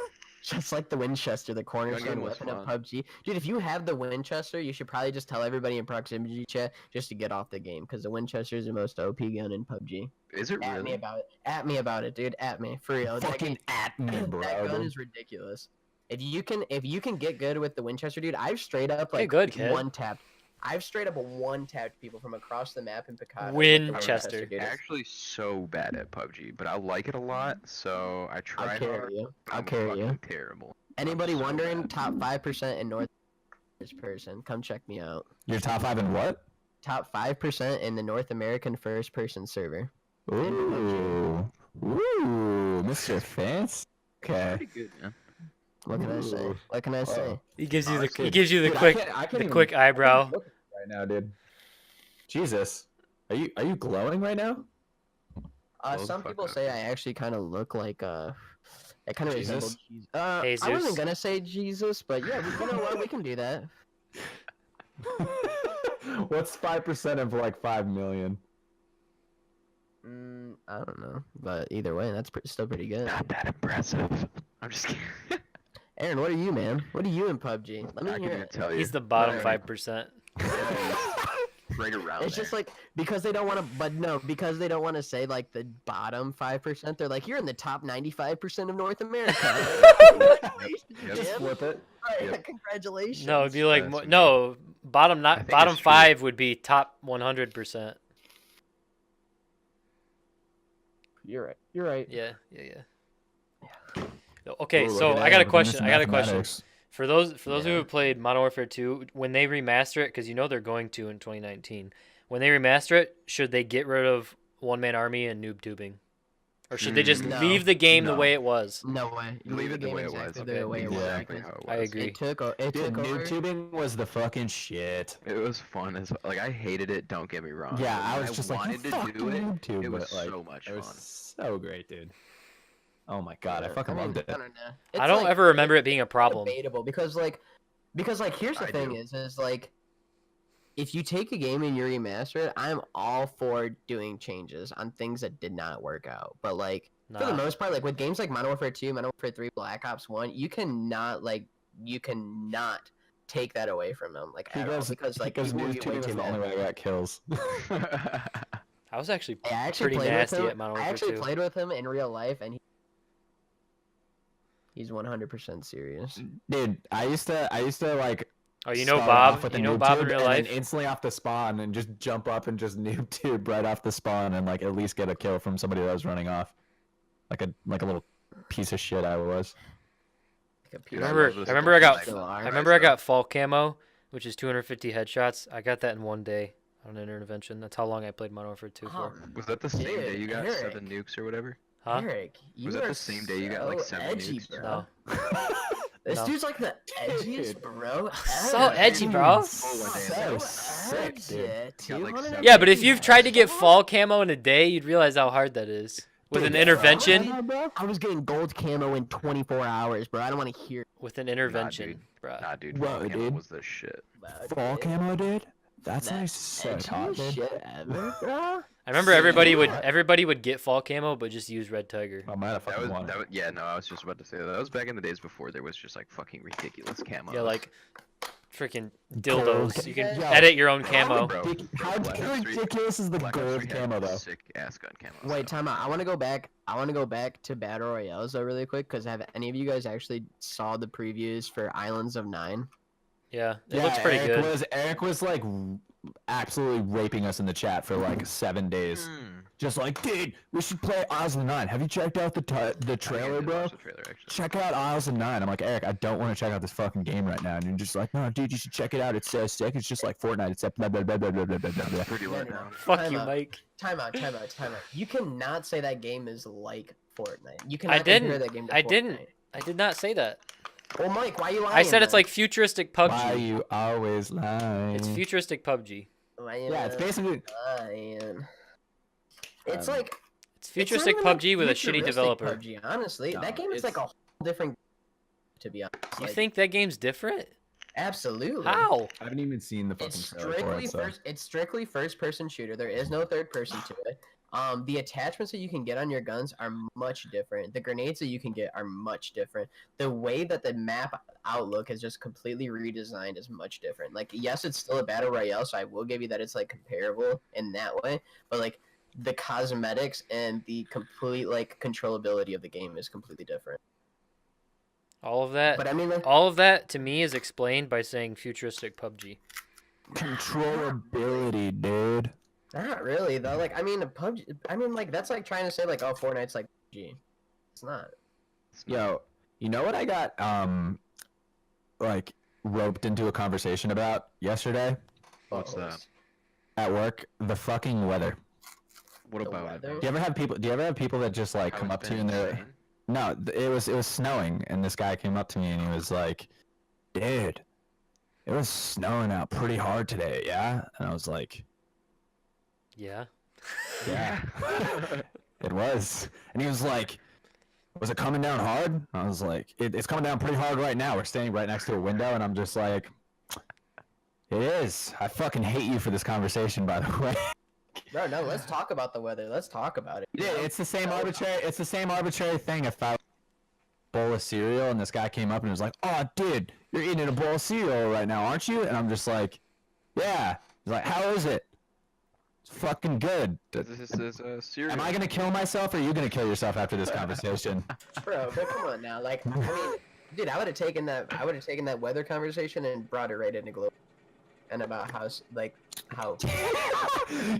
Just like the Winchester, the cornerstone game was weapon of fun. PUBG. Dude, if you have the Winchester, you should probably just tell everybody in proximity chat just to get off the game, because the Winchester is the most OP gun in PUBG. Is it At me really? about it. At me about it, dude. At me, for real. Fucking at me, bro. That gun dude. is ridiculous. If you can get good with the Winchester, dude, I've straight up like good, kid. one tapped. I've straight up one tapped people from across the map in Picard. Winchester. dude. Actually, so bad at PUBG, but I like it a lot, so I try I'll hard. carry you. I'll I'm carry you. fucking terrible. Anybody so wondering? bad. Top 5% in North first person. Come check me out. You're top 5 in what? Top 5% in the North American first person server. Ooh, ooh, Mr. Fence. Okay. Pretty good, man. What can I say? Ooh. What can I say? Oh. he gives you Honestly, the dude, I quick can't the even- quick eyebrow. look at you right now, dude. Jesus, are you glowing right now? Blow the Some fuck people up. say I actually kind of look like I kind of resemble Jesus? Jesus. Hey, I wasn't Zeus. gonna say Jesus, but yeah, you know what? We can do that. What's 5% of like 5 million? I don't know, but either way, that's still pretty good. Not that impressive. I'm just kidding. Aaron, what are you, man? What are you in PUBG? Let me I hear can even it. tell you. He's the bottom Right. 5%. Right around It's just like because they don't want to, but no, because they don't want to say like the bottom 5%. They're like, you're in the top 95% of North America. Just Jim. flip it. Right, Yep. congratulations. No, it'd be like That's no bottom I think bottom it's true. 5 would be top 100%. You're right. You're right. Yeah. Okay, Ooh, so look at I got a Aaron with question. Mr. I got a question. Mathematics. For those who Yeah. have played Modern Warfare 2, when they remaster it, because you know they're going to in 2019, when they remaster it, should they get rid of One Man Army and noob tubing, or should they just No. leave the game the No. way it was? No way. Leave it the game way it exactly was. The way it was. Exactly because how it I was. agree. It took over. Dude, noob tubing was the fucking shit. It was fun as like I hated it. Don't get me wrong. Yeah, but I when was just like, wanted you to fucking do it. noob tube, It was but, like, so much it was fun. so great, dude. Oh my god, I fucking loved it. I don't know. I don't ever remember it being a It's problem. debatable because here's the I thing do. is like if you take a game and you remaster it, I'm all for doing changes on things that did not work out. But like for the Nah. most part, like with games like Modern Warfare 2, Modern Warfare 3, Black Ops 1, you cannot take that away from them. Like at all, because like because people will noob get tubing way was too the only mad. way I got kills. I was actually I actually pretty played nasty with him. at Modern I Warfare actually 2. played with him in real life, and he's 100% serious. Dude, I used to like. Oh, you know start Bob? off with You a know noob Bob in tube real and then life? instantly off the spawn and just jump up and just noob tube right off the spawn and like at least get a kill from somebody that was running off. Like a little piece of shit I was. Like a Dude, piece of Remember- shit. I remember I got- Still are. I remember I got fall camo, which is 250 headshots. I got that in one day on an intervention. That's how long I played Modern Warfare 2 for. Was that the same day you got Eric. 7 nukes or whatever? Huh? Eric, you Was that are the same day you got, like, so 7 edgy, nukes? bro. No. This No. dude's like the edgiest, Dude. bro. So ever. edgy, bro. So sick, dude. Edgy. Got, like, 200 seven Yeah, but if you've tried to get headshots? fall camo in a day, you'd realize how hard that is. with an Dude, intervention. Camo, bro? I was getting gold camo in 24 hours, bro. I don't want to hear With an intervention, bruh. Nah, dude, Whoa, fall camo dude. was the shit. about Fall it. camo, dude. That's That nice. So edgiest hot, dude. shit ever, bro. I remember everybody would get fall camo, but just use red tiger. I might have That fucking was, won that it. was, yeah, no, I was just about to say that. That was back in the days before there was just like fucking ridiculous camo. Yeah, like freaking Gold dildos. You can Yo, edit your own camo. bro. How Black Ops 3 ridiculous is the Black Ops gold 3 had camo, though? Sick ass gun camo. Wait, time out. I want to go back. I want to go back to Battle Royales though, really quick, because have any of you guys actually saw the previews for Islands of Nine? Yeah, it looks pretty good. Eric was like absolutely raping us in the chat for like 7 days. Just like, dude, we should play Isles of Nine. Have you checked out the trailer, bro? The trailer, actually. Check out Isles of Nine. I'm like, Eric, I don't want to check out this fucking game right now. And you're just like, no, dude, you should check it out. It's so sick. It's just like Fortnite. It's blah blah blah blah blah blah blah blah. Pretty No, low no, now. no. Fuck Time you, out. Mike. Time out. You cannot say that game is like Fortnite. You I cannot compare didn't. that game to I Fortnite. didn't. I did not say that. Well, Mike, why you lying? I said it's then? like futuristic Why PUBG. you always lying? It's futuristic PUBG. Why you Yeah, it's basically. lying? It's Um, like It's futuristic it's not even, PUBG with a shitty futuristic developer. PUBG, honestly, No, that game is it's- like a whole different. To be honest, You like, think that game's different? absolutely. How? I haven't even seen the fucking It's trailer for strictly it, so. first. It's strictly first-person shooter. There is no third person to it. The attachments that you can get on your guns are much different. The grenades that you can get are much different. The way that the map outlook is just completely redesigned is much different. Like, yes, it's still a battle royale, so I will give you that it's like comparable in that way. But like the cosmetics and the complete like controllability of the game is completely different. All of that. But I mean, like, All of that to me is explained by saying futuristic PUBG. Controllability, dude. not really though. Like, I mean, PUBG. I mean, like that's like trying to say like, oh, Fortnite's like PUBG. It's not. It's not- Yo, you know what I got like roped into a conversation about yesterday What's that? at work? The fucking weather. What The about weather? it? Do you ever have people that just like How come it's up to you been and they're insane? no, it was snowing and this guy came up to me and he was like, "Dude, it was snowing out pretty hard today, yeah?" And I was like, Yeah. "Yeah." It was. And he was like, "Was it coming down hard?" I was like, it's coming down pretty hard right now. We're standing right next to a window, and I'm just like, it is. I fucking hate you for this conversation, by the way. Bro, no, let's talk about the weather. Let's talk about it. Yeah, it's the same arbitrary. It's the same arbitrary thing. If I bowl of cereal and this guy came up and was like, "Oh, dude, you're eating a bowl of cereal right now, aren't you?" And I'm just like, "Yeah." He's like, "How is it?" It's fucking good. This is serious. Am I gonna kill myself, or are you gonna kill yourself after this conversation? Bro, but come on now. Like, I mean, dude, I would have taken that weather conversation and brought it right into global. And about how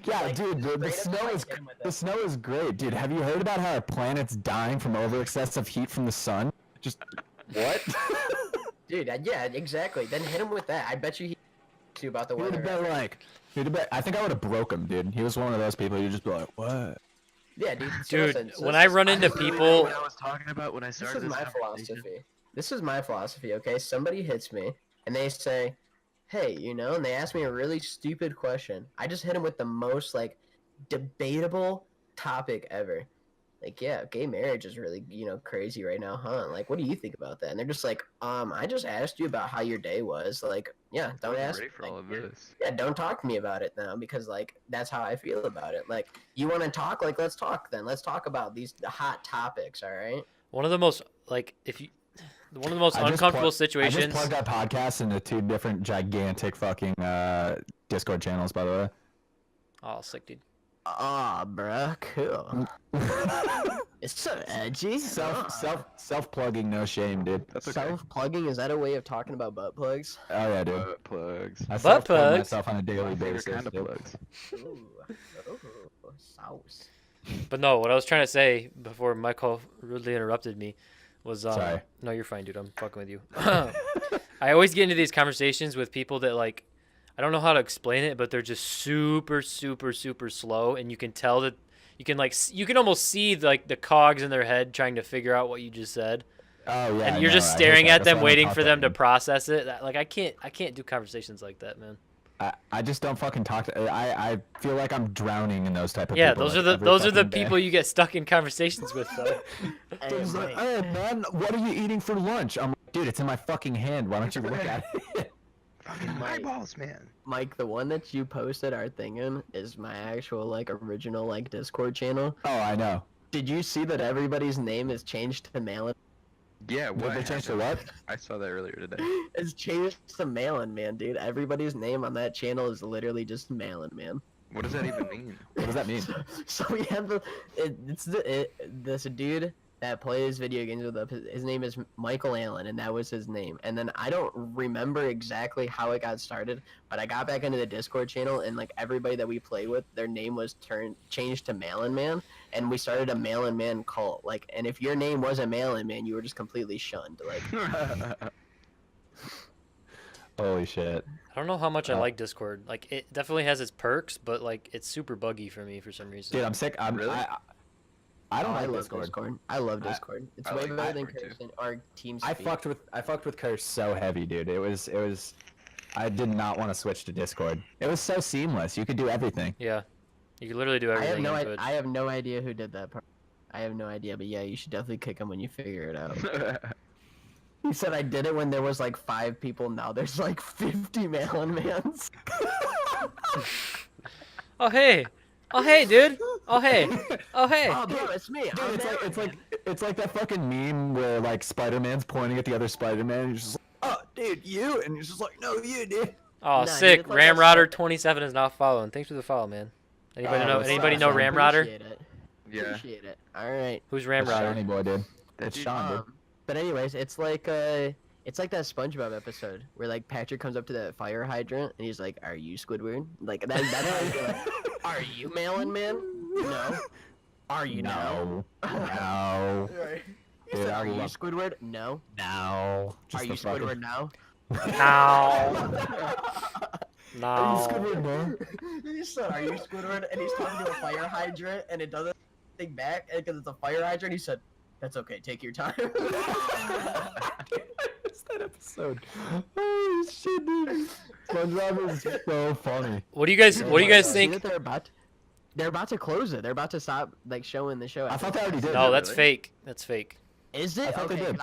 Yeah, Like, dude, the straight up snow like is him with the it. snow is great, dude. Have you heard about how our planet's dying from over excessive heat from the sun? Just what? dude, yeah, exactly. Then hit him with that. I bet you he you about the He'd have weather. been like, I think I would have broke him, dude. He was one of those people who'd just be like, "What?" Yeah, dude. So Dude, listen, so when this I is- run into this is people- What I was talking about when I This started is my conversation. philosophy. This is my philosophy, okay? Somebody hits me and they say, "Hey, you know," and they ask me a really stupid question. I just hit them with the most like debatable topic ever. Like, yeah, gay marriage is really, crazy right now, huh? Like, what do you think about that? And they're just like, I just asked you about how your day was. Like, yeah, I don't wasn't ask. ready for like, all of you're- this. Yeah, don't talk to me about it now because like that's how I feel about it. Like, you want to talk? Like, let's talk then. Let's talk about these hot topics. All right. One of the most one of the most I just uncomfortable I situations. just plugged our podcast into 2 different gigantic fucking Discord channels, by the way. Oh, sick, dude. Ah, bruh, cool. It's so edgy. Self plugging, no shame, dude. That's okay. Self-plugging, is that a way of talking about butt plugs? Oh yeah, dude. Butt plugs. I Butt self-plug plugs? myself on a daily My favorite basis. kind of dude. plugs. Ooh, sauce. But no, what I was trying to say before Michael rudely interrupted me was Sorry. no, you're fine, dude. I'm fucking with you. I always get into these conversations with people that like I don't know how to explain it, but they're just super slow, and you can tell that you can almost see like the cogs in their head trying to figure out what you just said, Oh yeah. and you're no, just I hate staring that. at That's them why I don't waiting talk for them to them. process it. Like I can't do conversations like that, man. I just don't fucking talk to. I feel like I'm drowning in those type of Yeah, people. those are like, the those are the fucking day. people you get stuck in conversations with, though. It's like, hey man, what are you eating for lunch? I'm like, dude, it's in my fucking hand. Why don't you look at it? Fucking eyeballs, man. Mike, the one that you posted our thing in is my actual like original like Discord channel. Oh, I know. Did you see that everybody's name is changed to Malin? Yeah, Did what they change to happened? what? I saw that earlier today. It's changed to Malin, man, dude. Everybody's name on that channel is literally just Malin, man. What does that even mean? What does that mean? So we have this dude that plays video games with us. His name is Michael Allen, and that was his name. And then I don't remember exactly how it got started, but I got back into the Discord channel, and like everybody that we play with, their name was changed to Malin Man, and we started a Malin Man cult. Like, and if your name wasn't Malin Man, you were just completely shunned. Like, Holy shit. I don't know how much I like Discord. Like, it definitely has its perks, but like it's super buggy for me for some reason. Dude, I'm sick. Really? I don't I like love Discord. I love Discord. It's I way like better than Discord, too. Kirsten or TeamSpeak. I fucked with Curse so heavy, dude. It was I did not want to switch to Discord. It was so seamless. You could do everything. Yeah, you can literally do I have everything. no in idea. Twitch. I have no idea who did that part. I have no idea, but yeah, you should definitely kick him when you figure it out. He said I did it when there was like 5 people. Now there's like 50 Malin Mans. Oh hey, dude. Oh hey, oh hey. Oh, bro, it's me. Dude, I'm it's Malin. like that fucking meme where like Spider-Man's pointing at the other Spider-Man and he's just like, oh dude, you, and he's just like, no, you, dude. Oh Nah, sick. dude, it's like that Ramrodder stuff- 27 is not following. Thanks for the follow, man. Anybody know? what's Anybody up, know man? Ramrodder? Appreciate it. Yeah. Appreciate it. All right. Who's That's Ramrodder? Shawnee boy, dude. That It's dude- Sean, dude. But anyways, it's like that SpongeBob episode where like Patrick comes up to that fire hydrant and he's like, "Are you Squidward?" Like that's how I feel like, "Are you Malin Man?" No. Are you No. No. Right. He Dude, said, I "Are you love- Squidward?" No. No. Are you Squidward now? No. Are you No. Squidward, bro? He said, "Are you Squidward?" And he's talking to a fire hydrant and it doesn't think back because it's a fire hydrant. He said, "That's okay. Take your time." It's that episode. Holy shit, dude. SpongeBob is so funny. What do you guys? What do you guys See think? that they're about to close it. They're about to stop like showing the show. I thought they already did. No, that's really? fake. That's fake. Is it? I thought they Okay, did.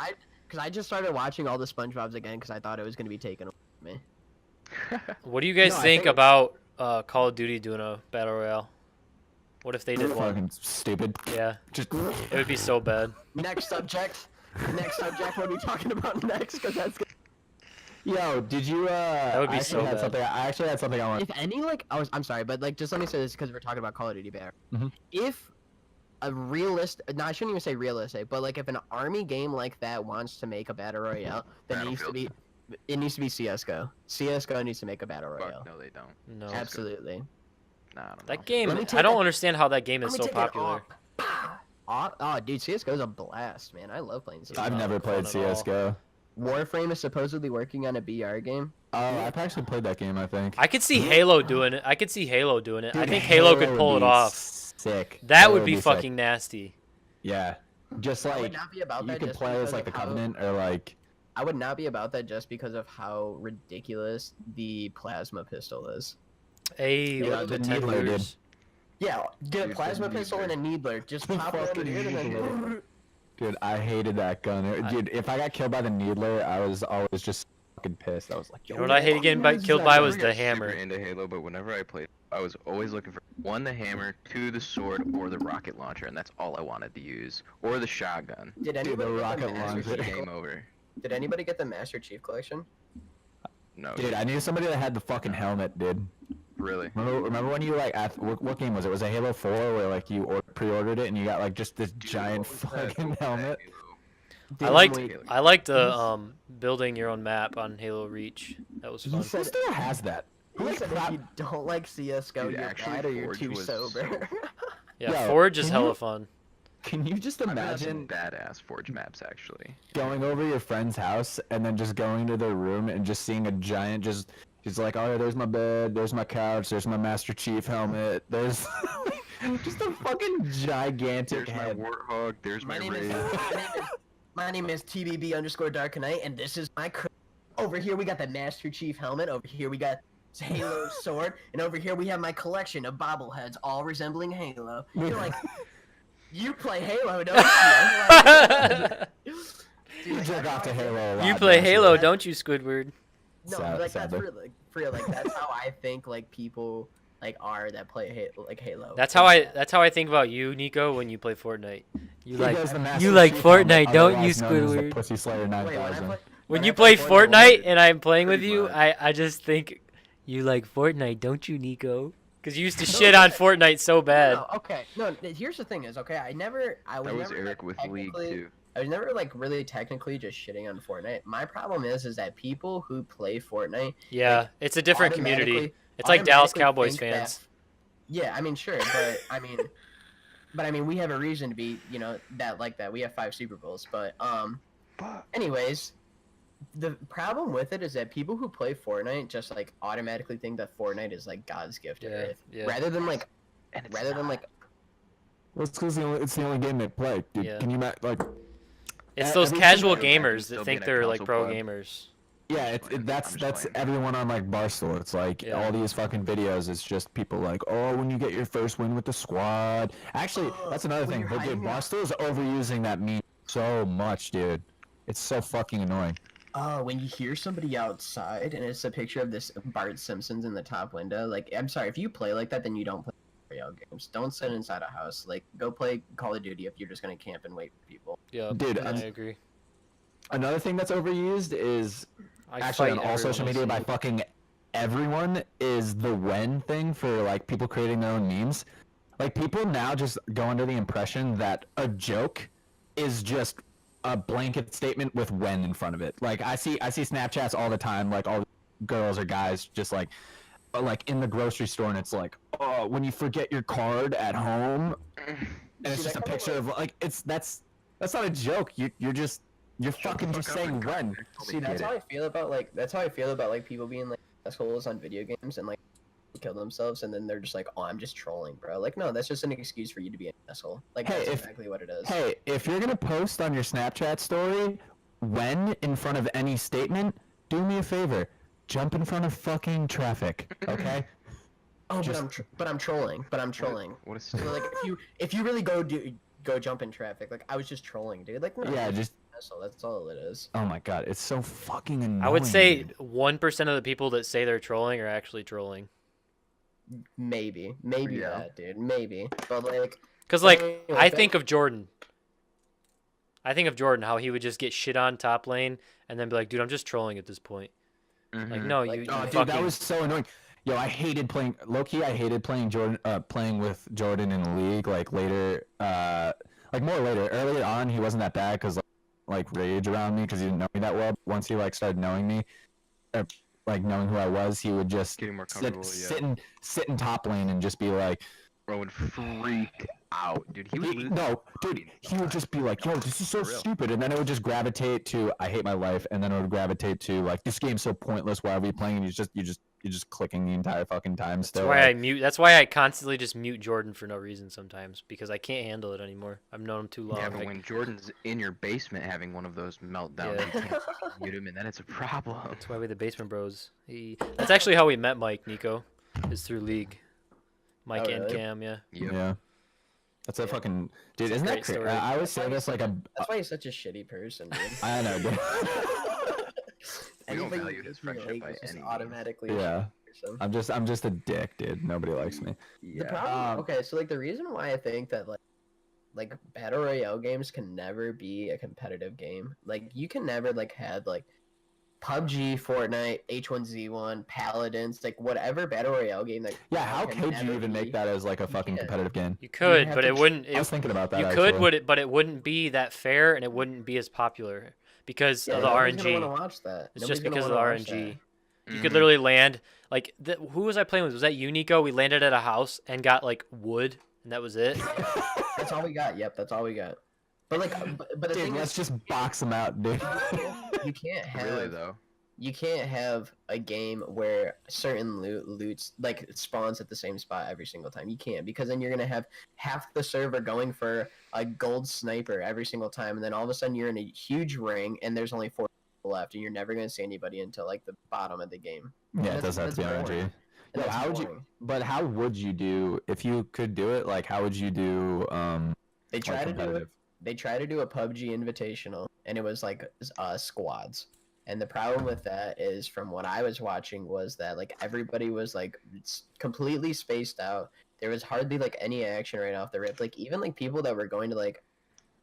because I just started watching all the SpongeBob's again because I thought it was gonna be taken away from me. What do you guys No, I think think- about Call of Duty doing a battle royale? What if they did one? Fucking stupid. Yeah, Just it would be so bad. Next subject. Next subject. What are we talking about next? Because that's. Yo, did you would be I so actually had bad. I actually had something I want. If any I'm sorry, but like just let me say this because we're talking about Call of Duty Bear. Mhm. If a no, I shouldn't even say realistic, but like if an army game like that wants to make a battle royale, then it needs to be CS:GO. CS:GO needs to make a battle royale. Fuck, no, they don't. No, Absolutely. Nah, I don't know. that game. Let me I take don't a- understand how that game is Let me so take it popular. off. Oh, dude, CS:GO is a blast, man. I love playing CS:GO. I've not never played fun at all. CS:GO. Warframe is supposedly working on a BR game. Oh, I've actually played that game. I think. I could see Halo doing it. I could see Halo doing it. I Dude, think Halo could would pull it be off. Sick. That Halo would be sick. fucking nasty. Yeah. Just I would like not be about you that. could just play as because like the of how- Covenant or like. I would not be about that just because of how ridiculous the plasma pistol is. Hey, Yeah, look the at the Needler, dude. Tendlers. Yeah, get a Dude, plasma the pistol and a needler. Just pop it over Fucking here and then. needler. Dude, I hated that gun. Dude, if I got killed by the Needler, I was always just fucking pissed. I was like, You know what I hated getting killed by was the hammer. Super into Halo, but whenever I played, I was always looking for one, the hammer, two, the sword, or the rocket launcher, and that's all I wanted to use, or the shotgun. Did the anybody get rocket Master launcher. Chief Game over. Did anybody get the Master Chief collection? No. Dude, I knew somebody that had the fucking helmet, dude. Really? Remember when you like what game was it? Was it Halo 4 where like you pre-ordered it and you got like just this giant What was that? fucking What was that helmet? Halo? I liked the building your own map on Halo Reach. That was He fun. said- Who still has that? He said if crap- you don't like CS:GO, Dude, you're actually, bad or you're Forge too was sober. Yeah, Yo, Forge is can hella you- fun. Can you just I've had some imagine badass Forge maps actually. going over your friend's house and then just going to their room and just seeing a giant just like, oh, there's my bed, there's my couch, there's my Master Chief helmet, there's just a fucking gigantic There's my head. Warthog. There's my Ray. My name is TBB _Dark Knight, and this is my crew. Over here we got the Master Chief helmet. Over here we got Halo sword, and over here we have my collection of bobbleheads, all resembling Halo. You're like, you play Halo, don't you? Like, You jerk off to Halo a lot. You play don't Halo, That- don't you, Squidward? No, Sad- like that's sadly. for real. Like that's how I think like people like are that play Halo. That's how I think about you, Nico, when you play Fortnite. You He like goes the Master you like Chief helmet, Fortnite, don't you, otherwise known as the Squidward? Pussy Slayer Wait, 9000. When when you I play Fortnite, Fortnite and I'm playing with Pretty you, much. I just think you like Fortnite, don't you, Nico? Because you used to shit on Fortnite so bad. No, okay. No, here's the thing is, okay, I was That was never Eric with League technically- too. I was never like really technically just shitting on Fortnite. My problem is that people who play Fortnite Yeah, like, it's a different community. automatically- It's like Dallas automatically Cowboys think that- fans. Yeah, I mean, sure, but I mean, we have a reason to be, that like that. We have 5 Super Bowls, but anyways, the problem with it is that people who play Fortnite just like automatically think that Fortnite is like God's gift to Yeah, Earth, yeah. rather than like, And it's rather than not. like, Well, it's because it's the only game they play, dude. Yeah. Can you like? It's e- those every casual single game gamers still that be think in a they're like console pro club. gamers. Yeah, I'm that's just playing. everyone on like Barstool. It's like Yeah. all these fucking videos. It's just people like, oh, when you get your first win with the squad. Actually, that's another When thing. you're But dude, hiding out- Barstool is overusing that meme so much, dude. It's so fucking annoying. when you hear somebody outside and it's a picture of this Bart Simpson's in the top window, like, I'm sorry, if you play like that, then you don't play video games. Don't sit inside a house. Like, go play Call of Duty if you're just gonna camp and wait for people. Yeah, Dude, I I'm- agree. Another thing that's overused is I actually on fight all everyone social I media by see. fucking everyone is the when thing for like people creating their own memes. Like people now just go under the impression that a joke is just a blanket statement with when in front of it. Like I see Snapchats all the time, like all girls or guys just like in the grocery store, and it's like, oh, when you forget your card at home, and it's See, just a that kinda picture of like that's not a joke. You're fucking just fuck up saying and when. See, that's how I feel about like people being like assholes on video games and like kill themselves, and then they're just like, oh, I'm just trolling, bro. Like, no, that's just an excuse for you to be an asshole. Like, Hey, that's if- exactly what it is. Hey, if you're gonna post on your Snapchat story when in front of any statement, do me a favor, jump in front of fucking traffic, okay? Oh, just- but I'm trolling. But I'm trolling. What a So stupid. like, if you really go jump in traffic, like I was just trolling, dude. Like, no, Yeah, you're just an asshole. That's all it is. oh my god, it's so fucking annoying. I would say dude. 1% of the people that say they're trolling are actually trolling. Maybe Yeah. that, dude. Maybe, but like, Because, like, Anyway, I that- think of Jordan. I think of Jordan, how he would just get shit on top lane and then be like, dude, I'm just trolling at this point. Like, Mhm. no, Like, you oh, Dude, fucking... that was so annoying. Yo, I hated playing low-key. I hated playing playing with Jordan in the league. Like later, like more later. Earlier on, he wasn't that bad because like rage around me because he didn't know me that well. Once he like started knowing me, or like knowing who I was, he would just Getting more comfortable, yeah. sit in top lane and just be like, Bro would freak out, dude. He would lose. no, dude, he would just be like, yo, this is so For real. stupid, and then it would just gravitate to I hate my life, and then it would gravitate to like this game's so pointless. Why are we playing? And you're just clicking the entire fucking time. That's Still, why like, I mute. That's why I constantly just mute Jordan for no reason sometimes because I can't handle it anymore. I've known him too long. Yeah, but Like, when Jordan's in your basement having one of those meltdowns, Yeah. you can't fucking mute him, and then it's a problem. that's why we're the Basement Bros. That's actually how we met Mike, Nico, is through League. Mike Oh, and really? Cam, yeah. Yep. yeah. That's a Yeah. fucking dude. It's a Isn't that great crazy? story. I always say this like a. That's why he's such a shitty person, dude. I know, dude. We don't Anybody value who his in the friendship league by is just any means. automatically a Yeah, shitty person. I'm just a dick, dude. Nobody likes me. The problem, Um, okay, so like the reason why I think that like battle royale games can never be a competitive game. Like you can never like have like PubG, Fortnite, H1Z1, Paladins, like whatever battle royale game that Yeah, how can could you never even be- make that as like a fucking can't. competitive game? You could, have but to it ch- wouldn't. I was thinking about that. You could, actually. but it wouldn't be that fair, and it wouldn't be as popular because Yeah, of the nobody's RNG. gonna wanna watch that. It's Nobody's just gonna because of the wanna watch RNG. that. You could Mhm. literally land like who was I playing with? Was that you, Nico? We landed at a house and got like wood, and that was it. That's all we got. Yep, that's all we got. But like, but the Dude, thing let's is, just box them out, dude. you can't have Really though. you can't have a game where certain loots like spawns at the same spot every single time. You can't, because then you're gonna have half the server going for a gold sniper every single time, and then all of a sudden you're in a huge ring and there's only 4 people people left, and you're never gonna see anybody until like the bottom of the game. Yeah, it does have to be boring. RNG. And Yo, that's how would boring. you? But how would you do if you could do it? Like, how would you do? They try to do it. competitive? They try to do a PUBG invitational, and it was like squads. And the problem with that is, from what I was watching, was that like everybody was like completely spaced out. There was hardly like any action right off the rip. Like even like people that were going to like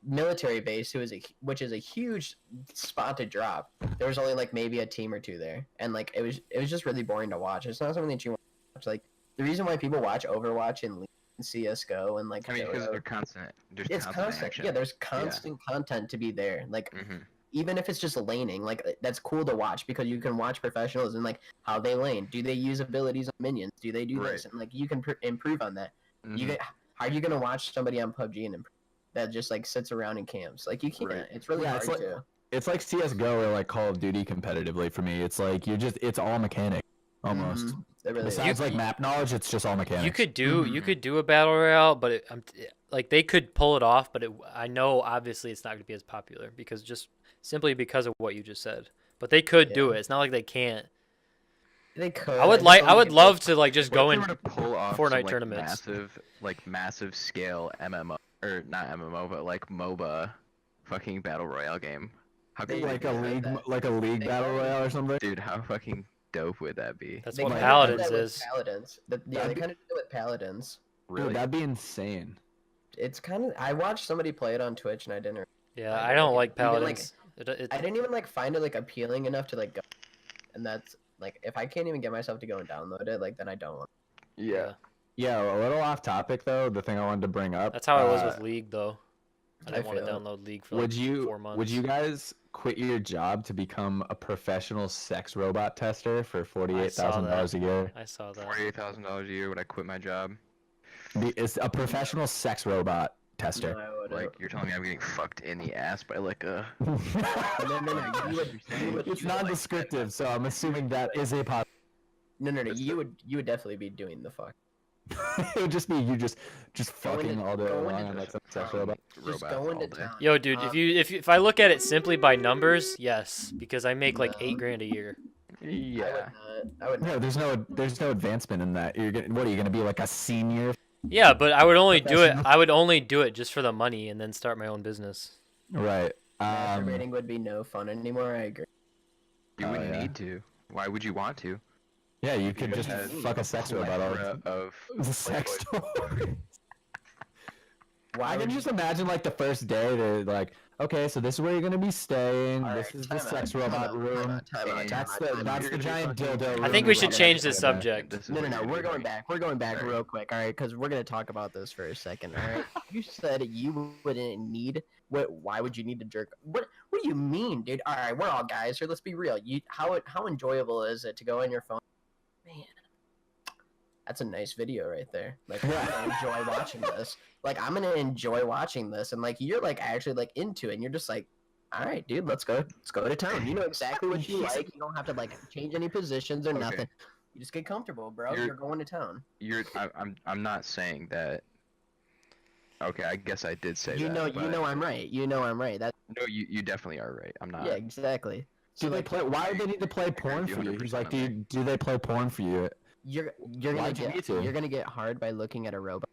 military base, which is a huge spot to drop. There was only like maybe a team or two there, and like it was just really boring to watch. It's not something that you want to watch. Like the reason why people watch Overwatch and CS:GO and like I mean, because Dota, they're constant. There's it's constant. action. Yeah, there's constant content to be there. Like Mm-hmm. even if it's just laning, like that's cool to watch because you can watch professionals and like how they lane. Do they use abilities on minions? Do they do this? Right. And like you can improve on that. Mm-hmm. You get, how are you gonna watch somebody on PUBG and improve that just like sits around in camps? Like you can't. Right. It's really Yeah, hard it's like- to. It's like CS:GO or like Call of Duty competitively for me. It's like it's all mechanic almost. Mhm. It really is. Besides like map knowledge, it's just all mechanics. You could do Mhm. you could do a battle royale, but like they could pull it off, but I know obviously it's not going to be as popular simply because of what you just said. But they could do Yeah. it. It's not like they can't. They could. I would just like don't I would think love to like just go What if in. they were to pull off Fortnite some, like, tournaments. massive scale MMO or not MMO, but like MOBA, fucking battle royale game. How They could like do a have league, that. like a league They battle already- royale or something. dude? How fucking dope would that be? That's They what kinda do Paladins that with is. Paladins. Yeah, That'd they be- kind of do it with Paladins. Really? Dude, that'd be insane. It's kind of. I watched somebody play it on Twitch, and I didn't. Yeah, I I don't like like it. Even, like, Paladins. I didn't even like find it like appealing enough to like go. And that's like if I can't even get myself to go and download it, like then I don't want. yeah. Yeah, a little off topic though. The thing I wanted to bring up. That's how I was with League though. I I didn't want to feel it. download League for like Would you 4 months. would you guys quit your job to become a professional sex robot tester for $48,000 a year? I saw that. $48,000 a year. Would I quit my job? It's a professional sex robot tester. No, I wouldn't. Like you're telling me I'm getting fucked in the ass by like a. No. You would It's you would, like, non-descriptive, so I'm assuming that is a possibility. No. You would definitely be doing the fuck. It would just be you just Going fucking to- all day going long to on like some sex town. robot. Just Robots going all to day. town. Yo, dude, if I look at it simply by numbers, yes, because I make like No. $8,000 a year. Yeah. I would not. No, there's no advancement in that. What are you gonna be like a senior? Yeah, but I would only do it. Professional. I would only do it just for the money and then start my own business. Right. Masturbating would be no fun anymore. I agree. You Oh, wouldn't yeah. need to. Why would you want to? Yeah, you could just has fuck a sex robot all the plethora time. of The sex toy. Why I would can you? just imagine like the first day to like, okay, so this is where you're gonna be staying. All This right, is the time sex out, robot time room. out, time out, That's time out, time that's out. the giant dildo. I room think we you're should gonna change be this in. subject. This is No, what you're we're gonna going be back. We're going back Alright. real quick, all right? Because we're gonna talk about this for a second, all right? You said you wouldn't need. Why would you need to jerk? What do you mean, dude? All right, we're all guys here. Let's be real. How enjoyable is it to go on your phone? Man, that's a nice video right there. Like, I'm gonna enjoy watching this. Like, I'm gonna enjoy watching this, and like, you're like actually like into it, and you're just like, all right, dude, let's go to town. You know exactly what you like. You don't have to like change any positions or Okay. nothing. You just get comfortable, bro. You're- You're going to town. I'm not saying that. Okay, I guess I did say You that. know, but- I'm right. You know, I'm right. That No, you definitely are right. I'm not. yeah, exactly. Do they play? Why do they need to play porn for you? He's like, do they play porn for you? You're Why'd you need to? you're gonna get hard by looking at a robot.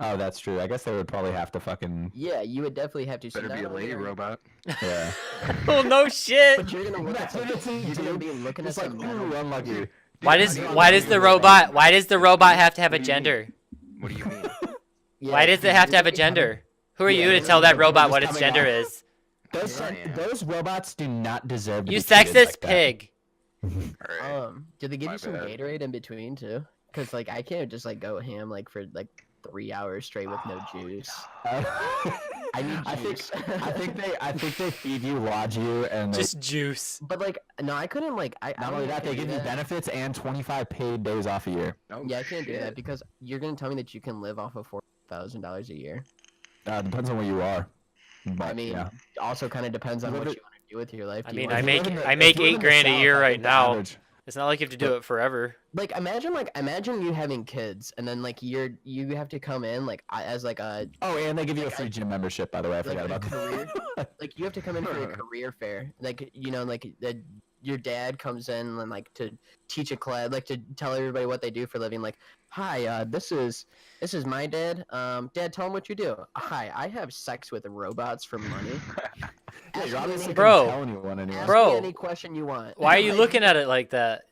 Oh, that's true. I guess they would probably have to fucking Yeah, you would definitely have to. So Better be not a only lady are you- robot. yeah. Oh no shit! But you're gonna look at some, you're gonna be looking at It's like, some ooh, metal- unlucky. Why does the robot have to have a gender? What do you mean? Yeah, Why does it have to have a gender? Who are you to tell that robot what its coming gender off. is? Those robots do not deserve to You be treated sexist like that. pig. Alright. Did they give My you some bad. Gatorade in between too? Cause like I can't just like go ham like for like 3 hours straight with no juice. I need I think juice. I think they feed you, lodge you, and they, Just juice. But like no, I couldn't like I not don't only think I that, they can do give you that. benefits and 25 paid days off a year. Oh, Yeah, I can't do that shit. because you're gonna tell me that you can live off of $4,000 a year. Depends on where you are. But, I mean, yeah. also kind of depends on Live what it- you want to do with your life. I Do you mean, want I to- make If you live in the- I if make you live in the $8,000 a South, year I right think the now. average- It's not like you have to do it forever. Like imagine you having kids, and then like you have to come in like as like a Oh, and they give you a free gym membership, by the way. I forgot a about career. that. Like you have to come in for a career fair. Like like your dad comes in and like to teach a class, like to tell everybody what they do for a living. Like, hi, this is my dad. Dad, tell him what you do. Hi, I have sex with robots for money. Yeah, you're obviously Bro. not telling anyone anymore. Ask Bro. me any question you want. Why are you Like, looking at it like that?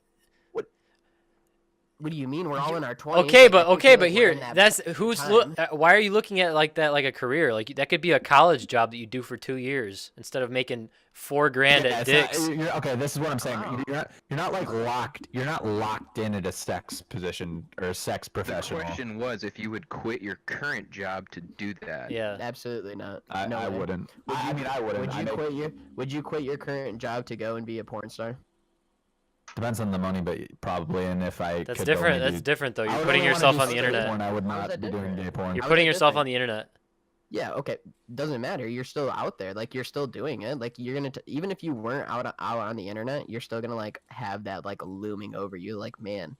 What do you mean? We're all in our 20s. Okay, like, I but feel like we're here, in that that's who's. time. Why are you looking at it like that, like a career? Like that could be a college job that you do for 2 years instead of making $4,000 Yeah, at it's Dick's. okay, this is what I'm saying. Wow. You're not like locked. You're not locked in at a sex position or a sex The professional. question was if you would quit your current job to do that. Yeah. Absolutely not. I No way. wouldn't. I mean, I wouldn't. Would you quit your current job to go and be a porn star? Depends on the money, but probably. And if I That's could different. only That's do- different though. I You're would putting only wanna yourself do on the straight internet. porn, I would How is not that be doing different? gay porn. You're How is putting that yourself on different? the internet. Yeah, okay. Doesn't matter. You're still out there. Like you're still doing it. Like you're gonna even if you weren't out on the internet, you're still gonna like have that like looming over you. Like man,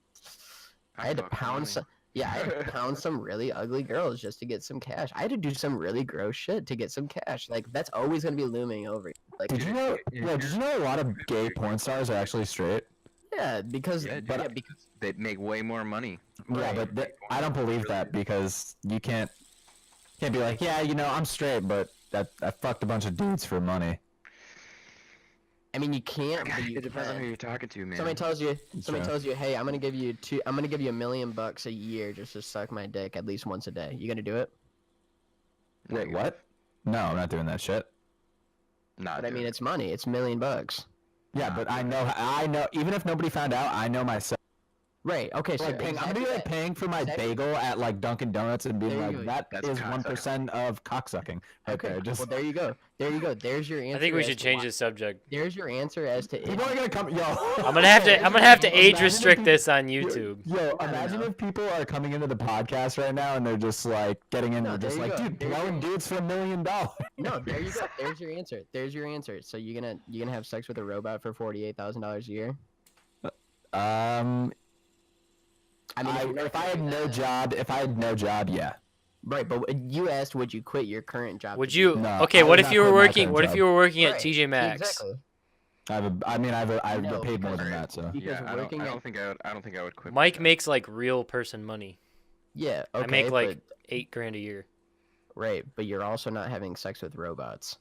I had to fuck pound money. some. Yeah, I had to pound some really ugly girls just to get some cash. I had to do some really gross shit to get some cash. Like that's always gonna be looming over you. Like Did you know? Yeah, did you know a lot of gay porn stars are actually straight? yeah, because Yeah, dude. yeah, because They'd make way more money. Yeah, but I don't believe that because you can't be like, yeah, you know, I'm straight, but I fucked a bunch of dudes for money. I mean you can't. But you It depends on can. who you're talking to, man. Somebody tells you, True. hey, I'm gonna give you $1 million a year just to suck my dick at least once a day. You gonna do it? Wait, what? No, I'm not doing that shit. Not But I mean, it's money. It's $1 million. Yeah, but I know. Even if nobody found out, I know myself. Right. Okay. So Like I'm gonna be exactly like that. paying for my Exactly. bagel at like Dunkin' Donuts and being There you like, go. that That's is cocksucking. 1% of cocksucking. Okay. Okay, just Well, there you go. There you go. There's your answer. I think we as should to change why- the subject. There's your answer as to. people are gonna come. Yo, I'm gonna have to age Imagine restrict if this on YouTube. Yo, I don't imagine know. if people are coming into the podcast right now and they're just like getting in, No, they're just there you like, go. dude, There you blowing go. dudes for $1 million. No, there you go. There's your answer. There's your answer. So you're gonna have sex with a robot for $48,000 a year? I mean, you're not If I had doing no that- job, yeah. Right, but you asked, would you quit your current job? Would to do you? No, Okay, I what would if not you were quit my working? current What if job. you were working that? at TJ Maxx? Exactly. I No, get paid more because- than that, so. Because Yeah, I working don't at- think I would quit. Mike my job. makes like real person money. Yeah, okay, I make like but, $8,000 a year. right, but you're also not having sex with robots.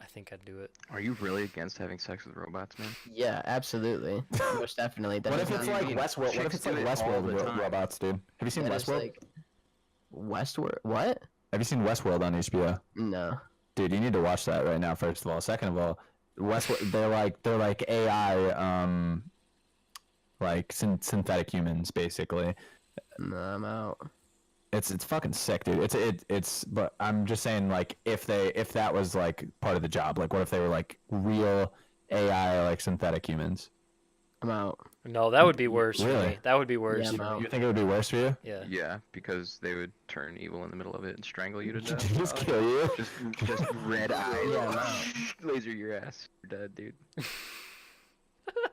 I think I'd do it. Are you really against having sex with robots, man? Yeah, absolutely, most definitely. That What is if it's not- like Westworld? What if Chicks it's like do it all Westworld the time. robots, dude? Have you seen that is Westworld? like Westworld? What? Have you seen Westworld on HBO? No. Dude, you need to watch that right now. First of all, second of all, Westworld, they're like AI, like synthetic humans, basically. No, I'm out. It's fucking sick, dude. It's but I'm just saying, like, if that was like part of the job, like what if they were like real AI, like synthetic humans? I'm out. No, that would be worse for Really? me. That would be worse Yeah, for no. me. You think it would be worse for you? Yeah. Yeah, because they would turn evil in the middle of it and strangle you to death. Just kill you. Just red eyes. Yeah, no. Laser your ass. You're dead, dude.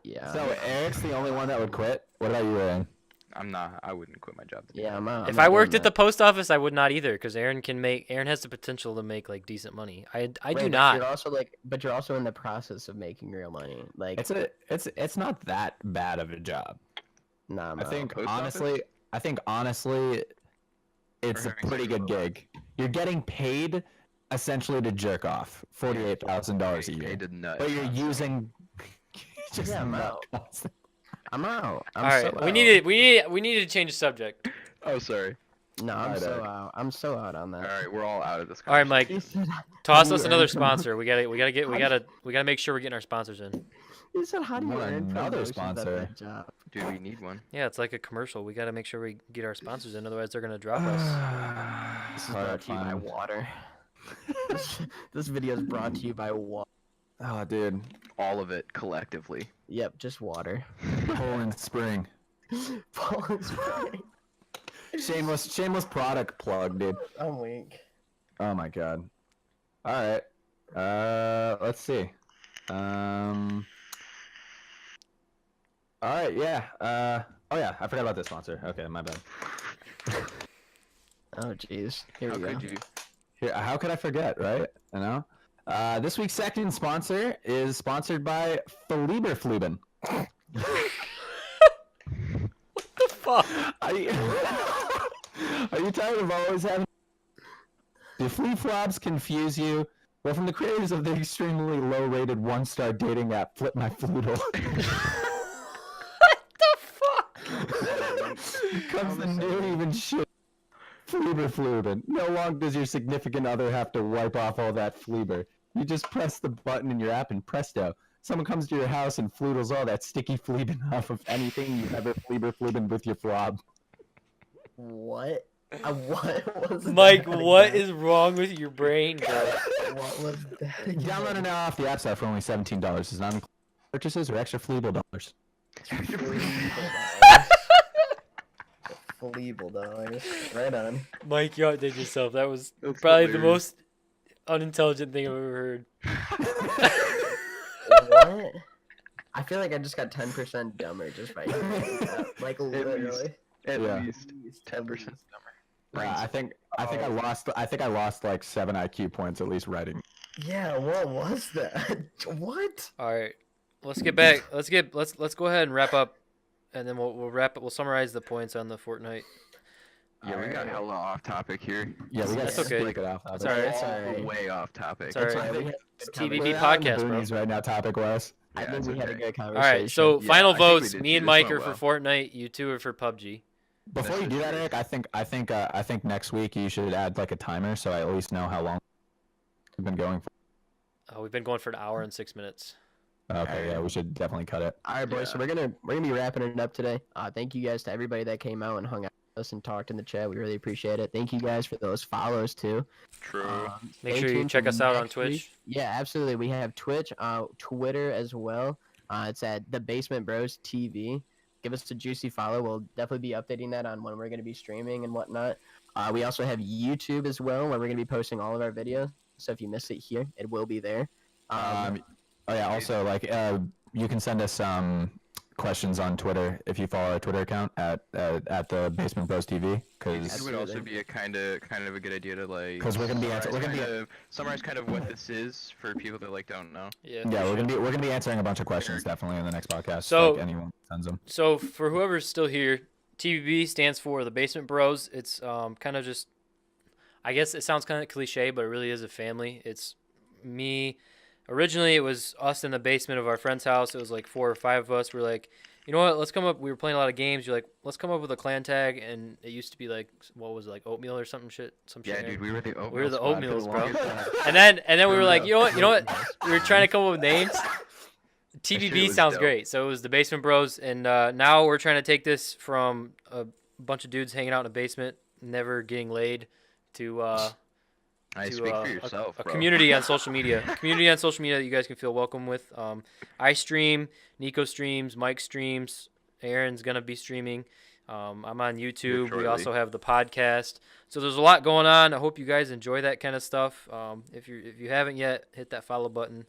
Yeah. So Eric's the only one that would quit. What about you, Aaron? I'm not. I wouldn't quit my job. To do yeah, that. I'm out. If I worked at the post office, I would not either, because Aaron has the potential to make like decent money. I do You're not. also but you're also in the process of making real money. Like, It's not that bad of a job. nah, I'm I out. think Post honestly, it's Or a having pretty sex with good a robot. gig. You're getting paid essentially to jerk off. $48,000 a year. Paid to nut. But you're using just Yeah, I'm nut out. constantly. I'm out. I'm All right, so we out. need to change the subject. Oh, sorry. No, I'm Alright, so Eric. out. I'm so out on All that. right, we're all out of this. All right, Mike, He said, toss "How us do you another earn promotion?" sponsor. We gotta make sure we're getting our sponsors in. He said, "How do you Not earn another promotions at sponsor. that job?" Dude, we need one. Yeah, it's like a commercial. We gotta make sure we get our sponsors in, otherwise they're gonna drop us. This is Alright, brought to you by fine. water. This video is brought to you by water. Oh, dude. All of it collectively. Yep, just water. Poland Spring. Poland Spring. Shameless product plug, dude. I'm weak. Oh my god. All right. Let's see. All right, yeah. Oh yeah, I forgot about this sponsor. Okay, my bad. Oh jeez. Here How we go. could you? Here, how could I forget, right? You know. This week's second sponsor is sponsored by Fluben. The fuck? Are you, are you tired of always having? Do flea flops confuse you? Well, from the creators of the extremely low-rated one-star dating app Flip My Floodle. Comes the new even shit Fluben. No longer does your significant other have to wipe off all that fleeber. You just press the button in your app and presto. Someone comes to your house and floodles all that sticky fleeben off of anything you've ever fleeben with your flob. What? What was Mike, that what again? is wrong with your brain, bro? What was that? Again? Download it now off the App Store for only $17. Does not include purchases or extra fleeble dollars. Fleeble dollars. Right on. Mike, you outdid yourself. That was That's probably the hilarious. most unintelligent thing I've ever heard. What? I feel like I just got 10% dumber just by hearing that. Like literally. At Yeah. least 10% Yeah, I think I lost like 7 IQ points at least writing. Yeah, what was that? What? All right, let's get back. Let's go ahead and wrap up, and then we'll wrap up. We'll summarize the points on the Fortnite. Yeah, we got hella off topic here. Yeah, we got That's okay. break it off. That's all right. That's all right. Way off topic. It's all right. We had It's good TBB We're out in the podcast, bro. boonies right now, topic wise. I Yeah, think it's we had a okay. good All conversation. right, so Yeah, final I think we votes. did Me too. and This Mike went are for Fortnite. You two are for PUBG. Before you do that, Eric, I think next week you should add like a timer so I at least know how long we've been going for. We've been going for an hour and 6 minutes. Okay, yeah, we should definitely cut it. All right, boys. So we're gonna be wrapping it up today. Thank you guys to everybody that came out and hung out with us and talked in the chat. We really appreciate it. Thank you guys for those follows too. True. Make Stay sure you tuned check for us out on next week. Twitch. Yeah, absolutely. We have Twitch, Twitter as well. It's at the Basement Bros TV. Give us a juicy follow. We'll definitely be updating that on when we're going to be streaming and whatnot. We also have YouTube as well, where we're going to be posting all of our videos. So if you miss it here, it will be there. Oh yeah, also like you can send us questions on Twitter if you follow our Twitter account at the Basement Bros TV That because would also be a kind of a good idea to like. 'Cause we're gonna be summarize kind of what this is for people that like don't know. Yeah. yeah we're gonna be answering a bunch of questions definitely in the next podcast. So- like anyone sends them. So for whoever's still here, TBB stands for the Basement Bros. It's kind of just, I guess it sounds kind of cliche, but it really is a family. It's me. Originally, it was us in the basement of our friend's house. It was like 4 or 5 of us. We're like, you know what? Let's come up. We were playing a lot of games. You're like, let's come up with a clan tag. And it used to be like, what was it, like oatmeal or some shit? Yeah, dude, we were the oatmeal. We were the squad for oatmeals, the bro. longest time. And then we were like, you know what? We were trying to come up with names. shit TBB was sounds dope. great. So it was the Basement Bros. And now we're trying to take this from a bunch of dudes hanging out in a basement, never getting laid, to I to, speak for yourself, a bro. community on social media. A community on social media that you guys can feel welcome with. I stream, Nico streams, Mike streams, Aaron's gonna be streaming. I'm on YouTube. We shortly. also have the podcast. So there's a lot going on. I hope you guys enjoy that kind of stuff. If you haven't yet, hit that follow button.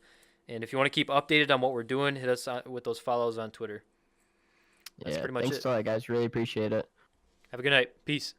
And if you want to keep updated on what we're doing, hit us with those follows on Twitter. That's pretty much Thanks it. to all that, guys. Really appreciate it. Have a good night. Peace.